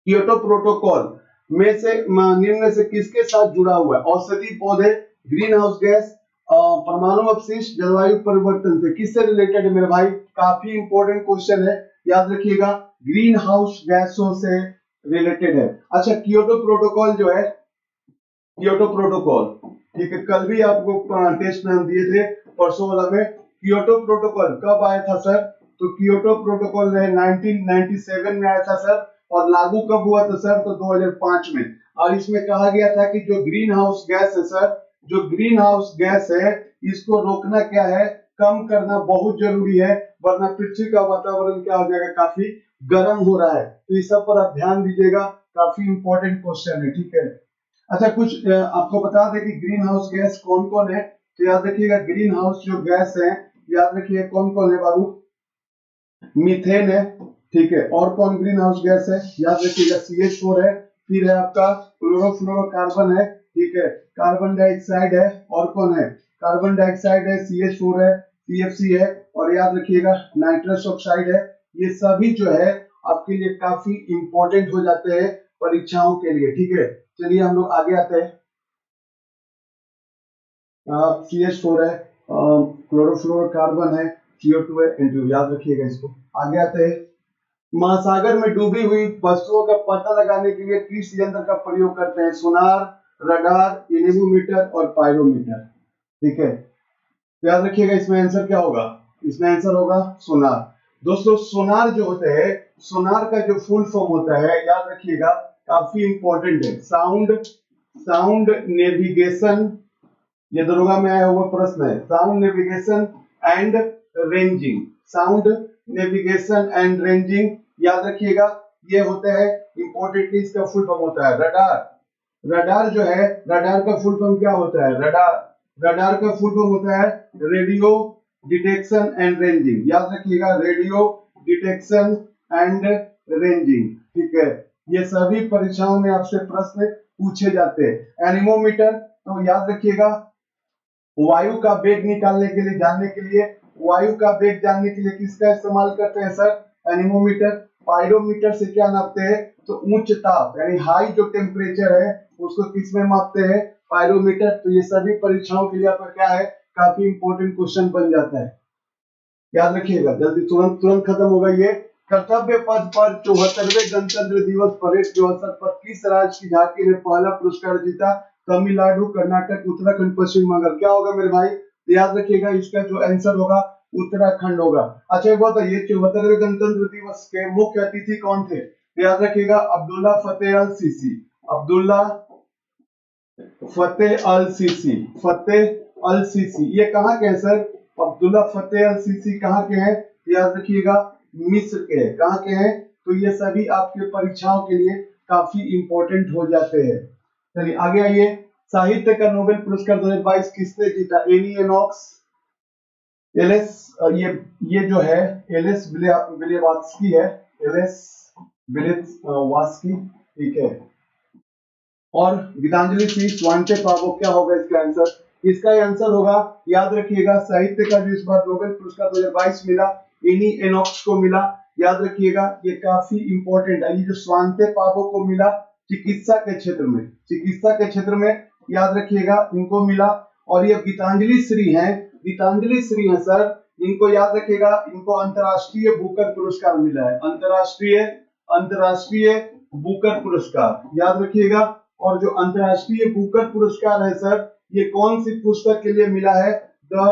कियोटो प्रोटोकॉल में से निम्न से किसके साथ जुड़ा हुआ है? औषधि पौधे, ग्रीन हाउस गैस, परमाणु अपशिष्ट, जलवायु परिवर्तन से किससे रिलेटेड है मेरे भाई? काफी इंपॉर्टेंट क्वेश्चन है, याद रखिएगा ग्रीन हाउस गैसों से रिलेटेड है। अच्छा, कियोटो प्रोटोकॉल जो है, कियोटो प्रोटोकॉल, ठीक है, कल भी आपको टेस्ट में हम दिए थे, परसों वाला में। कियोटो प्रोटोकॉल कब आया था सर? तो कियोटो प्रोटोकॉल 1997 में आया था सर। और लागू कब हुआ था सर? तो 2005 में। और इसमें कहा गया था कि जो ग्रीन हाउस गैस है सर, जो ग्रीन हाउस गैस है, इसको रोकना क्या है? कम करना बहुत जरूरी है, वरना पृथ्वी का वातावरण क्या हो जाएगा? काफी गर्म हो रहा है। तो इस सब पर आप ध्यान दीजिएगा, काफी इंपॉर्टेंट क्वेश्चन है। ठीक है, अच्छा कुछ आपको बता दें कि ग्रीन हाउस गैस कौन कौन है। तो याद रखिएगा ग्रीन हाउस जो गैस है, याद रखिए कौन कौन है बाबू? मीथेन है, ठीक है। और कौन ग्रीन हाउस गैस है? याद रखिएगा CH4 है। फिर है आपका क्लोरोफ्लोरोकार्बन है, ठीक है, कार्बन डाइऑक्साइड है। और कौन है? कार्बन डाइऑक्साइड है, CH4 है, CFC है। और याद रखिएगा नाइट्रस ऑक्साइड है। ये सभी जो है आपके लिए काफी इंपॉर्टेंट हो जाते हैं परीक्षाओं के लिए। ठीक है, चलिए हम लोग आगे आते हैं। CH4 है, क्लोरोफ्लोरोकार्बन है, CO2 है, N2, याद रखिएगा इसको। आगे आते हैं। महासागर में डूबी हुई वस्तुओं का पता लगाने के लिए किस यंत्र का प्रयोग करते हैं? सोनार, रडार, एनेमोमीटर और पायरोमीटर। ठीक है, याद रखिएगा इसमें आंसर क्या होगा? इसमें आंसर होगा सोनार। दोस्तों सोनार जो होते हैं, सोनार का जो फुल फॉर्म होता है, याद रखिएगा काफी इंपॉर्टेंट है, साउंड नेविगेशन। ये दरोगा में आया हुआ प्रश्न है, sound navigation and ranging, sound navigation and ranging. याद रखिएगा ये होता है इंपॉर्टेंटली, इसका फुल फॉर्म होता है रडार। रडार जो है, रडार का फुल फॉर्म क्या होता है? रडार का फुल फॉर्म होता है रेडियो डिटेक्शन एंड रेंजिंग। याद रखिएगा रेडियो डिटेक्शन एंड रेंजिंग। ठीक है, ये सभी परीक्षाओं में आपसे प्रश्न पूछे जाते हैं। एनीमोमीटर, तो याद रखिएगा वायु का वेग निकालने के लिए, जानने के लिए वायु का वेग जानने के लिए किसका इस्तेमाल करते हैं सर? एनीमोमीटर। पायरोमीटर से क्या नापते हैं? तो उच्च ताप यानी हाई जो टेम्परेचर है उसको किस में मापते हैं? पायरोमीटर। तो ये सभी परीक्षाओं के लिए आपका क्या है, काफी इंपॉर्टेंट क्वेश्चन बन जाता है, याद रखिएगा। जल्दी तुरंत तुरंत खत्म होगा ये। कर्तव्य पथ पर 74वें गणतंत्र दिवस परेड के अवसर पर किस राज्य की झांकी ने पहला पुरस्कार जीता? तमिलनाडु, कर्नाटक, उत्तराखंड, पश्चिम बंगाल। क्या होगा मेरे भाई? याद रखिएगा इसका जो आंसर होगा उत्तराखंड होगा। अच्छा एक बात बताइए, 74वें गणतंत्र दिवस के मुख्य अतिथि कौन थे? याद रखिएगा अब्दुल्ला फतेह अल सीसी। अब्दुल्ला फतेह अल सीसी, फतेह अल सीसी। ये कहाँ के हैं सर? अब्दुल्ला फतेह अल सीसी कहाँ के हैं? याद रखिएगा मिस्र के हैं। कहाँ के हैं? तो ये सभी आपके परीक्षाओं के लिए काफी इंपॉर्टेंट हो जाते हैं। चलिए आगे आइए। साहित्य का नोबेल पुरस्कार 2022 किसने जीता? एनी एनॉक्स, एलेस, ये जो है एलेस ब्लेवात्स्की है, एलेस ब्लेवात्स्की, ठीक है। और गीतांजलि श्री स्वांते पावो। क्या होगा इसका आंसर? इसका आंसर होगा, याद रखिएगा, साहित्य का जो इस बार नोबेल पुरस्कार 2022 मिला एनी एनॉक्स को मिला। याद रखिएगा ये काफी इंपॉर्टेंट है। ये जो स्वांते पावो को मिला चिकित्सा के क्षेत्र में, चिकित्सा के क्षेत्र में याद रखिएगा इनको मिला। और ये गीतांजलि श्री हैं, गीतांजलि श्री हैं सर, इनको याद रखिएगा, इनको अंतरराष्ट्रीय बुकर पुरस्कार मिला है, अंतरराष्ट्रीय अंतरराष्ट्रीय बुकर पुरस्कार, याद रखिएगा। और जो अंतरराष्ट्रीय बुकर पुरस्कार है सर, ये कौन सी पुस्तक के लिए मिला है? द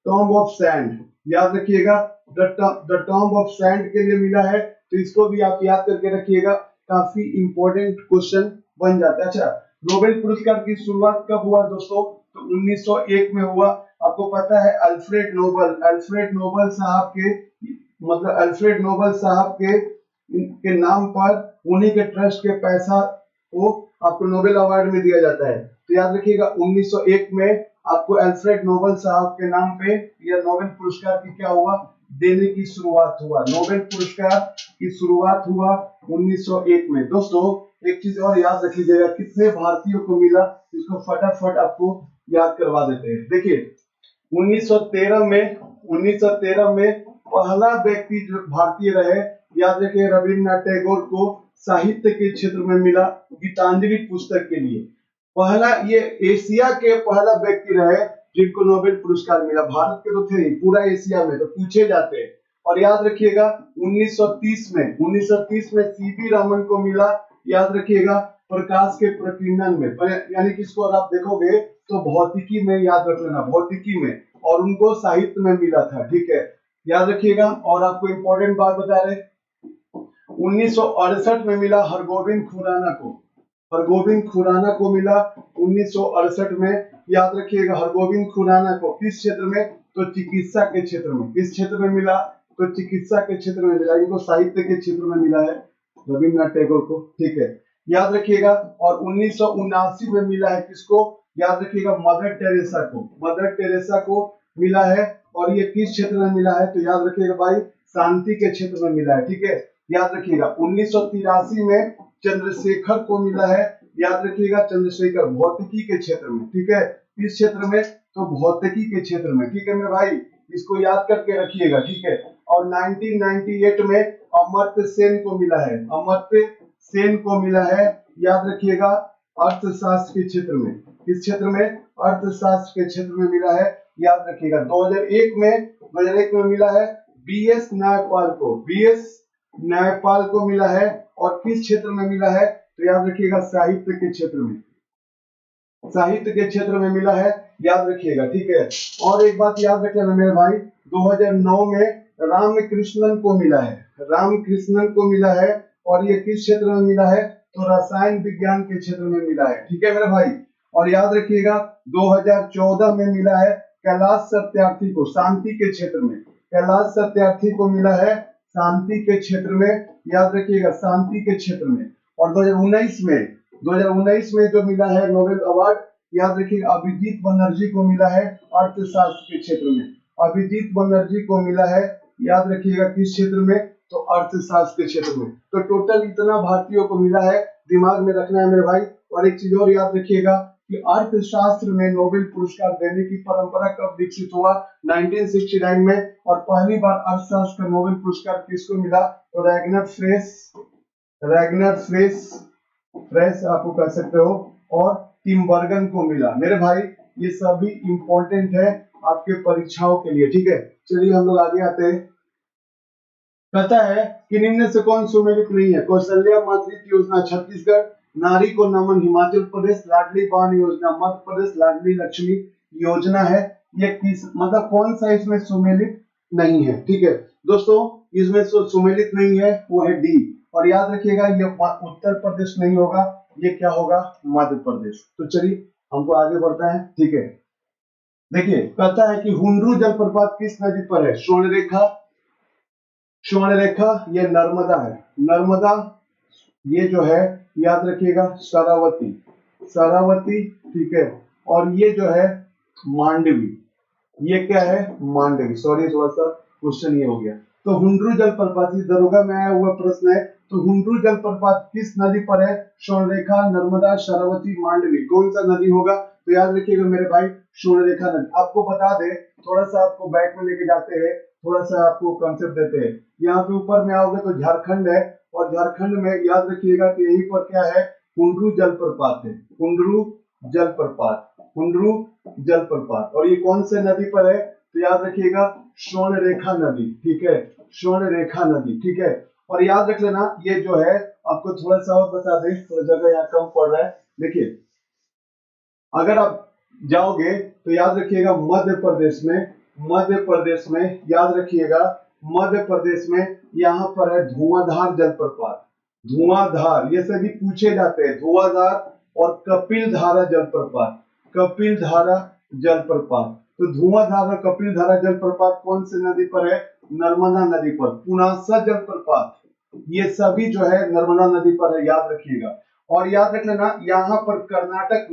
टॉम्ब ऑफ सैंड, याद रखिएगा, द टॉम्ब ऑफ सैंड के लिए मिला है। तो इसको भी आप याद करके रखिएगा, काफी इंपॉर्टेंट क्वेश्चन बन जाता है। अच्छा, नोबेल पुरस्कार की शुरुआत कब हुआ दोस्तों? तो 1901 में हुआ। आपको पता है अल्फ्रेड नोबल, अल्फ्रेड नोबल साहब के, मतलब अल्फ्रेड नोबल साहब के नाम पर उन्हीं के ट्रस्ट के पैसा को आपको नोबेल अवार्ड में दिया जाता है। तो याद रखिएगा 1901 में आपको अल्फ्रेड नोबल साहब के नाम पे यह नोबेल पुरस्कार की क्या हुआ, देने की शुरुआत हुआ। नोबेल पुरस्कार की शुरुआत हुआ 1901 में। दोस्तों एक चीज और याद रख लीजिएगा, कितने भारतीयों को मिला, इसको फटाफट आपको याद करवा देते हैं। देखिए 1913 में पहला व्यक्ति जो भारतीय रहे, याद रखिए, रविन्द्रनाथ टैगोर को साहित्य के क्षेत्र में मिला गीतांजलि पुस्तक के लिए। पहला, ये एशिया के पहला व्यक्ति रहे जिनको नोबेल पुरस्कार मिला। भारत के तो थे ही, पूरा एशिया में तो पूछे जाते हैं। और याद रखिएगा 1930 में सीवी रमन को मिला, याद रखिएगा, प्रकाश के प्रकीर्णन में, यानी कि इसको अगर आप देखोगे तो भौतिकी में, याद रख लेना भौतिकी में, और उनको साहित्य में मिला था, ठीक है, याद रखिएगा। और आपको इंपॉर्टेंट बात बता रहे, 1968 में मिला हरगोविंद खुराना को, हरगोविंद खुराना को मिला 1968 में, याद रखिएगा, हरगोविंद खुराना को। किस क्षेत्र में? तो चिकित्सा के क्षेत्र में। किस क्षेत्र में मिला? तो चिकित्सा के क्षेत्र में मिला। इनको साहित्य के क्षेत्र में मिला है रविन्द्रनाथ टैगोर को, ठीक है, याद रखिएगा। और 1979 में मिला है किसको? याद रखिएगा मदर टेरेसा को, मदर टेरेसा को मिला है। और ये किस क्षेत्र में मिला है? तो याद रखिएगा भाई, शांति के क्षेत्र में मिला है, ठीक है, याद रखिएगा। 1983 में चंद्रशेखर को मिला है, याद रखिएगा, चंद्रशेखर, भौतिकी के क्षेत्र में, ठीक है, किस क्षेत्र में? तो भौतिकी के क्षेत्र में, ठीक है मेरे भाई, इसको याद करके रखिएगा, ठीक है। और 1998 में अमर्त्य सेन को मिला है, अमर्त्य सेन को मिला है, याद रखिएगा, अर्थशास्त्र के क्षेत्र में। किस क्षेत्र में? अर्थशास्त्र के क्षेत्र में मिला है, याद रखिएगा। 2001 में मिला है बीएस न्यायपाल को, बीएस न्यायपाल को मिला है। और किस क्षेत्र में मिला है? तो याद रखिएगा साहित्य के क्षेत्र में, साहित्य के क्षेत्र में मिला है, याद रखिएगा, ठीक है। और एक बात याद रखिएगा मेरे भाई, 2009 में रामकृष्णन को मिला है, रामकृष्णन को मिला है। और ये किस क्षेत्र में मिला है? तो रसायन विज्ञान के क्षेत्र में मिला है, ठीक है मेरे भाई। और याद रखिएगा 2014 में मिला है कैलाश सत्यार्थी को, शांति के क्षेत्र में, कैलाश सत्यार्थी को मिला है शांति के क्षेत्र में, याद रखिएगा, शांति के क्षेत्र में। और 2019 में जो मिला है नोबेल अवार्ड, याद रखिएगा, अभिजीत बनर्जी को मिला है अर्थशास्त्र के क्षेत्र में, अभिजीत बनर्जी को मिला है, याद रखिएगा, किस क्षेत्र में? तो अर्थशास्त्र के क्षेत्र में। तो टोटल इतना भारतीयों को मिला है, दिमाग में रखना है मेरे भाई। और एक चीज और याद रखिएगा कि अर्थशास्त्र में नोबेल पुरस्कार देने की परंपरा कब विकसित हुआ? 1969 में। और पहली बार अर्थशास्त्र का नोबेल पुरस्कार किसको मिला? तो रैगनर फ्रेस आपको कह सकते हो, और टिम्बर्गन को मिला। मेरे भाई ये सभी इंपॉर्टेंट है आपके परीक्षाओं के लिए, ठीक है। चलिए हम लोग आगे आते हैं। कहता है कि निम्न से कौन सुमेलित नहीं है? कौशल्या मातृत्व योजना छत्तीसगढ़, नारी को नमन हिमाचल प्रदेश, लाडली बहन योजना मध्य प्रदेश, लाडली लक्ष्मी योजना है। ये किस मतलब कौन सा इसमें सुमेलित नहीं है? ठीक है दोस्तों, इसमें सुमेलित नहीं है वो है डी। और याद रखिएगा ये उत्तर प्रदेश नहीं होगा, ये क्या होगा? मध्य प्रदेश। तो चलिए हमको आगे बढ़ता है, ठीक है। देखिए कहता है कि हुंड्रू जलप्रपात किस नदी पर है? स्वर्णरेखा ये नर्मदा है, नर्मदा। ये जो है याद रखिएगा शरावती, ठीक है। और ये जो है मांडवी, ये क्या है? मांडवी। सॉरी थोड़ा सा क्वेश्चन ये हो गया। तो हुंड्रू जलप्रपात दरोगा में आया हुआ प्रश्न है। तो हुंड्रू जलप्रपात किस नदी पर है? स्वर्णरेखा, नर्मदा, शरावती, मांडवी, कौन सा नदी होगा? तो याद रखिएगा मेरे भाई स्वर्णरेखा नदी। आपको बता दे, थोड़ा सा आपको बैक में लेके जाते हैं, थोड़ा सा आपको कंसेप्ट देते हैं। यहाँ पे ऊपर में आओगे तो झारखंड है, और झारखंड में याद रखिएगा कि यहीं पर क्या है? हुंड्रू जलप्रपात है, हुंड्रू जलप्रपात। और ये कौन से नदी पर है? तो याद रखिएगा स्वर्णरेखा नदी, ठीक है, स्वर्णरेखा नदी, ठीक है। और याद रख लेना ये जो है, आपको थोड़ा सा और बता दे, थोड़ा जगह यहाँ कम पड़ रहा है। देखिए अगर आप जाओगे तो याद रखिएगा मध्य प्रदेश में याद रखिएगा, मध्य प्रदेश में यहाँ पर है धुआंधार जलप्रपात। धुआंधार ये सभी पूछे जाते हैं, धुआंधार और कपिलधारा जलप्रपात। तो धुआंधार और कपिलधारा जलप्रपात कौन से नदी पर है? नर्मदा नदी पर। पुनासा जलप्रपात ये सभी जो है नर्मदा नदी पर है, याद रखिएगा। और याद रख लेना यहाँ पर कर्नाटक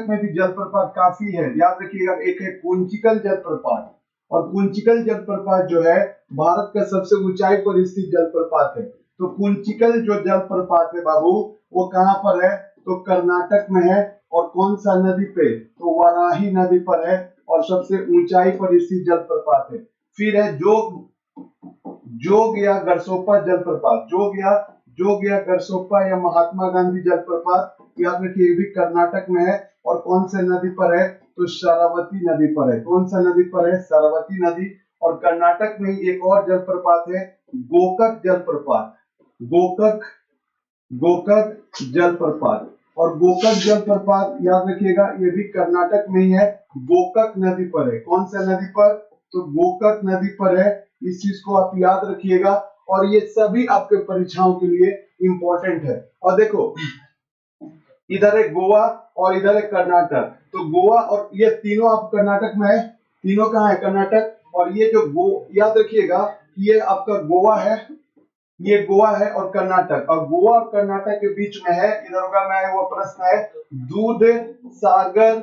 में भी जलप्रपात काफी है, याद रखिएगा। एक है कुंचिकल जलप्रपात, और कुंचिकल जलप्रपात जो है भारत का सबसे ऊंचाई पर स्थित जलप्रपात है। तो कुंचिकल जो जलप्रपात है बाबू, वो कहाँ पर है? तो कर्नाटक में है। और कौन सा नदी पे? तो वाराही नदी पर है, और सबसे ऊंचाई पर स्थित जलप्रपात है। फिर है जोग या गरसोपा जलप्रपात, जोग या गरसोपा या महात्मा गांधी जलप्रपात, याद रखिए ये भी कर्नाटक में है। और कौन से नदी पर है? तो शरावती नदी पर है। कौन सा नदी पर है? शरावती नदी। और कर्नाटक में एक और जलप्रपात है गोकक जलप्रपात। और गोकक जलप्रपात याद रखिएगा ये भी कर्नाटक में ही है, गोकक नदी पर है। कौन सा नदी पर? तो गोकक नदी पर है। इस चीज को आप याद रखिएगा, और ये सभी आपके परीक्षाओं के लिए इंपॉर्टेंट है। और देखो इधर है गोवा और इधर है कर्नाटक। तो गोवा और ये तीनों आप कर्नाटक में है, तीनों कहाँ है? कर्नाटक। और ये जो याद रखिएगा ये आपका गोवा है, ये गोवा है और कर्नाटक, और गोवा और कर्नाटक के बीच में है, इधर का में आया हुआ प्रश्न है दूध सागर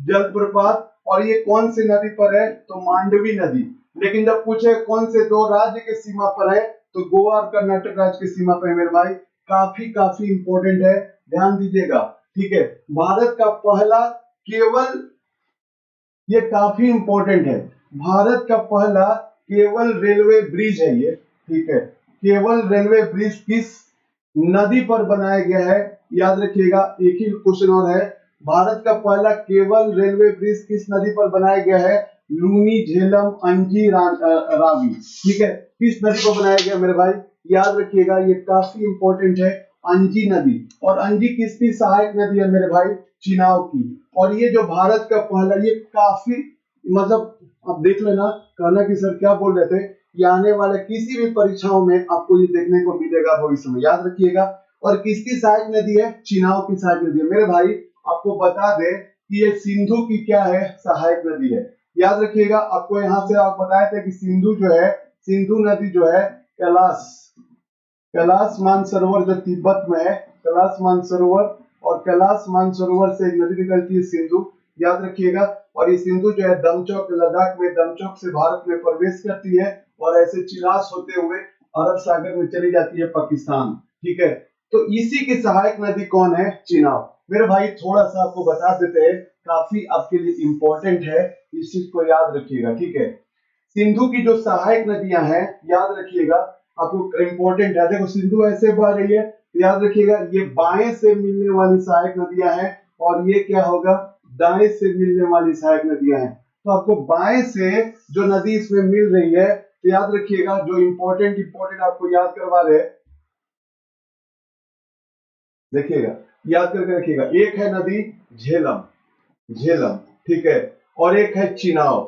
जलप्रपात। और ये कौन सी नदी पर है? तो मांडवी नदी। लेकिन जब पूछे कौन से दो राज्य के सीमा पर है, तो गोवा और कर्नाटक राज्य की सीमा पर है मेरे भाई। काफी इंपॉर्टेंट है, ध्यान दीजिएगा, ठीक है। भारत का पहला ये काफी इंपॉर्टेंट है, भारत का पहला केवल रेलवे ब्रिज है ये, ठीक है। केवल रेलवे ब्रिज किस नदी पर बनाया गया है? याद रखिएगा एक ही क्वेश्चन और है, भारत का पहला केवल रेलवे ब्रिज किस नदी पर बनाया गया है? लूनी झेलम अंजी रावी, ठीक है। किस नदी पर बनाया गया मेरे भाई? याद रखिएगा ये काफी इंपॉर्टेंट है, अंजी नदी। और अंजी किसकी सहायक नदी है मेरे भाई? चिनाव की। और ये जो भारत का पहला, ये काफी मतलब आप देख लेना, कहना कि सर क्या बोल रहे थे, ये आने वाले किसी भी परीक्षाओं में आपको ये देखने को मिलेगा भविष्य में, याद रखिएगा। और किसकी सहायक नदी है? चिनाव की सहायक नदी है मेरे भाई। आपको बता दे कि ये सिंधु की क्या है? सहायक नदी है, याद रखिएगा। आपको यहाँ से आप बताए थे कि सिंधु नदी जो है कैलाश मानसरोवर जो तिब्बत में है, कैलाश मानसरोवर, और कैलाश मानसरोवर से एक नदी निकलती है सिंधु, याद रखिएगा। और ये सिंधु जो है दमचौक लद्दाख में, दमचौक से भारत में प्रवेश करती है, और ऐसे चिलास होते हुए अरब सागर में चली जाती है पाकिस्तान, ठीक है। तो इसी की सहायक नदी कौन है? चिनाब। मेरे भाई थोड़ा सा आपको बता देते हैं, काफी आपके लिए इंपॉर्टेंट है, इस चीज को याद रखिएगा, ठीक है। सिंधु की जो सहायक नदियां हैं, याद रखिएगा, आपको इंपॉर्टेंट है। देखो सिंधु ऐसे बह रही है, याद रखिएगा ये बाएं से मिलने वाली सहायक नदियां हैं, और ये क्या होगा? दाएं से मिलने वाली सहायक नदियां हैं। तो आपको बाएं से जो नदी इसमें मिल रही है, तो याद रखिएगा, जो इंपॉर्टेंट आपको याद करवा रहे हैं, देखिएगा, याद करके रखिएगा। एक है नदी झेलम, झेलम, ठीक है, और एक है चिनाव,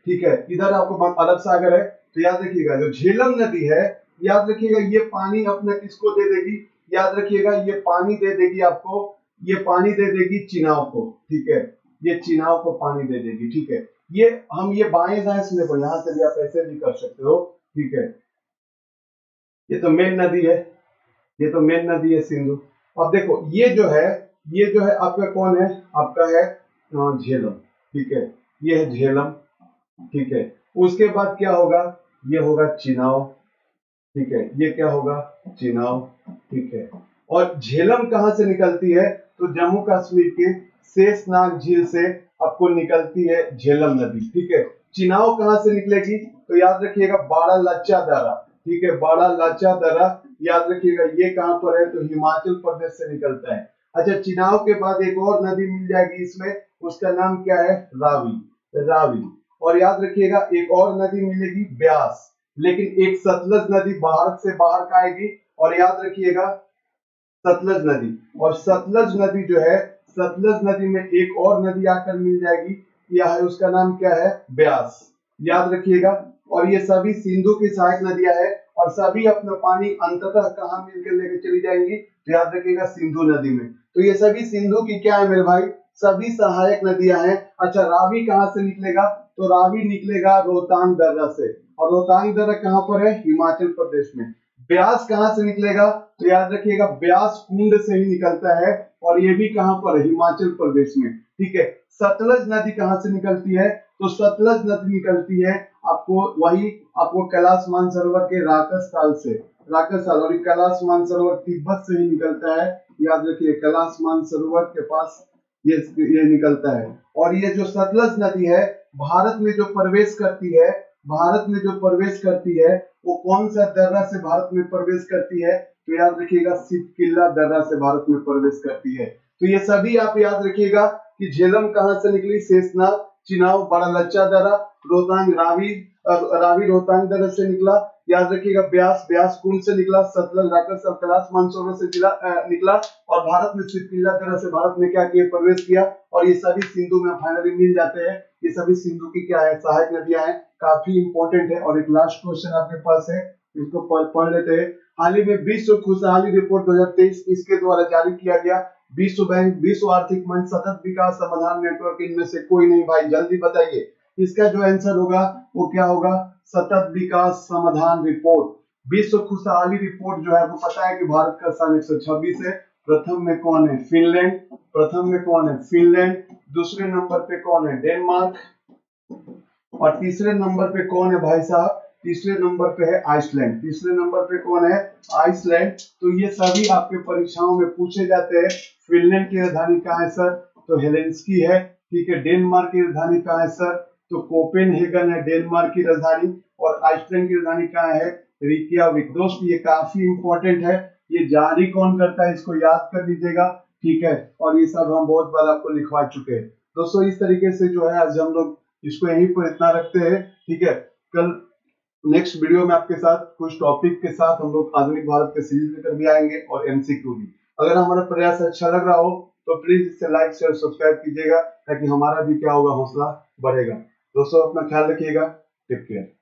ठीक है। इधर आपको अरब सागर है, तो याद रखिएगा जो झेलम नदी है, याद रखिएगा ये पानी अपने किसको दे देगी? याद रखिएगा ये पानी दे देगी आपको, ये पानी दे देगी चिनाव को, ठीक है, ये चिनाव को पानी दे देगी, ठीक है। ये हम ये बाएं दाएं से देखो, यहां से भी आप ऐसे भी कर सकते हो, ठीक है। ये तो मेन नदी है, ये तो मेन नदी है सिंधु। अब देखो ये जो है, ये जो है आपका कौन है? आपका है झेलम, ठीक है, ये है झेलम, ठीक है। उसके बाद क्या होगा? ये होगा चिनाव, ठीक है, ये क्या होगा? चिनाव, ठीक है। और झेलम कहां से निकलती है? तो जम्मू कश्मीर के शेषनाग झील से आपको निकलती है झेलम नदी, ठीक है। चिनाव कहां से निकलेगी? तो याद रखिएगा बाड़ा लच्चा दर्रा, ठीक है, बाड़ा लच्चा दर्रा, याद रखिएगा ये कहां पर है? तो हिमाचल प्रदेश से निकलता है। अच्छा, चिनाव के बाद एक और नदी मिल जाएगी इसमें, उसका नाम क्या है? रावी, रावी। और याद रखिएगा एक और नदी मिलेगी ब्यास, लेकिन एक सतलज नदी भारत से बाहर का आएगी। और याद रखिएगा सतलज नदी, और सतलज नदी जो है, सतलज नदी में एक और नदी आकर मिल जाएगी, यह है, उसका नाम क्या है? ब्यास, याद रखिएगा। और ये सभी सिंधु की सहायक नदियां हैं, और सभी अपना पानी अंततः कहां मिलकर लेकर चली जाएंगी? तो याद रखिएगा सिंधु नदी में। तो ये सभी सिंधु की क्या है मेरे भाई? सभी सहायक नदियां हैं। अच्छा, रावी कहां से निकलेगा? तो रावी निकलेगा रोहतांग दर्रा से, और रोहतांग दर्रा कहां पर है? हिमाचल प्रदेश में। ब्यास कहां से निकलेगा? तो याद रखिएगा ब्यास कुंड से ही निकलता है, और ये भी कहां पर है? हिमाचल प्रदेश में, ठीक है। सतलज नदी कहां से निकलती है? तो सतलज नदी निकलती है आपको वही, आपको कैलाश मानसरोवर के राकस से, राकस, और कैलाश मानसरोवर तिब्बत से ही निकलता है, याद रखिए कैलाश मानसरोवर के पास ये निकलता है। और ये जो सतलज नदी है, भारत में जो प्रवेश करती है, भारत में जो प्रवेश करती है, वो कौन सा दर्रा से भारत में प्रवेश करती है? तो याद रखिएगा सिपकिल्ला दर्रा से भारत में प्रवेश करती है। तो ये सभी आप याद रखिएगा कि झेलम कहां से निकली? शेषनाग, चिनाव बड़ा लच्चा दर्रा, रोहतांग रावी, रावी रोहतांग दर्रा से निकला, याद रखिएगा ब्यास, ब्यास कुंड से निकला, सतलज राकस और कैलाश मानसरोवर से निकला, और भारत में सिपकिल्ला दर्रा से भारत में क्या किया? प्रवेश किया। और ये सभी सिंधु में फाइनली मिल जाते हैं। ये सभी सिंधु की क्या है? सहायक नदियां हैं, काफी इंपॉर्टेंट है। और एक लास्ट क्वेश्चन आपके पास है, इसको पढ़ लेते हैं। हाल ही में विश्व खुशहाली रिपोर्ट 2023 इसके द्वारा जारी किया गया विश्व बैंक, विश्व आर्थिक मंच, सतत विकास समाधान नेटवर्क इनमें से कोई नहीं। भाई जल्दी बताइए, इसका जो आंसर होगा वो क्या होगा? सतत विकास समाधान रिपोर्ट। विश्व खुशहाली रिपोर्ट जो है, आपको पता है कि भारत का स्थान 126 है। प्रथम में कौन है? फिनलैंड, प्रथम में कौन है? फिनलैंड। दूसरे नंबर पे कौन है? डेनमार्क। और तीसरे नंबर पे कौन है भाई साहब? तीसरे नंबर पे है आइसलैंड। तीसरे नंबर पे कौन है? आइसलैंड। तो ये सभी आपके परीक्षाओं में पूछे जाते हैं। फिनलैंड की राजधानी कहाँ है सर? तो हेलेंस्की है, ठीक है। डेनमार्क की राजधानी कहाँ है सर? तो कोपेनहेगन है डेनमार्क की राजधानी। और आइसलैंड की राजधानी कहाँ है? रिकियाविक। दोस्त ये काफी इंपॉर्टेंट है, ये जारी कौन करता है इसको याद कर लीजिएगा, ठीक है। और ये सब हम बहुत बार आपको लिखवा चुके हैं दोस्तों। इस तरीके से जो है आज हम लोग इसको यहीं पर इतना रखते हैं, ठीक है। कल नेक्स्ट वीडियो में आपके साथ कुछ टॉपिक के साथ हम लोग आधुनिक भारत के सीरीज लेकर भी आएंगे, और एमसीक्यू भी। अगर हमारा प्रयास अच्छा लग रहा हो तो प्लीज इसे लाइक शेयर सब्सक्राइब कीजिएगा, ताकि हमारा भी क्या होगा? हौसला बढ़ेगा। दोस्तों अपना ख्याल रखिएगा, टेक केयर।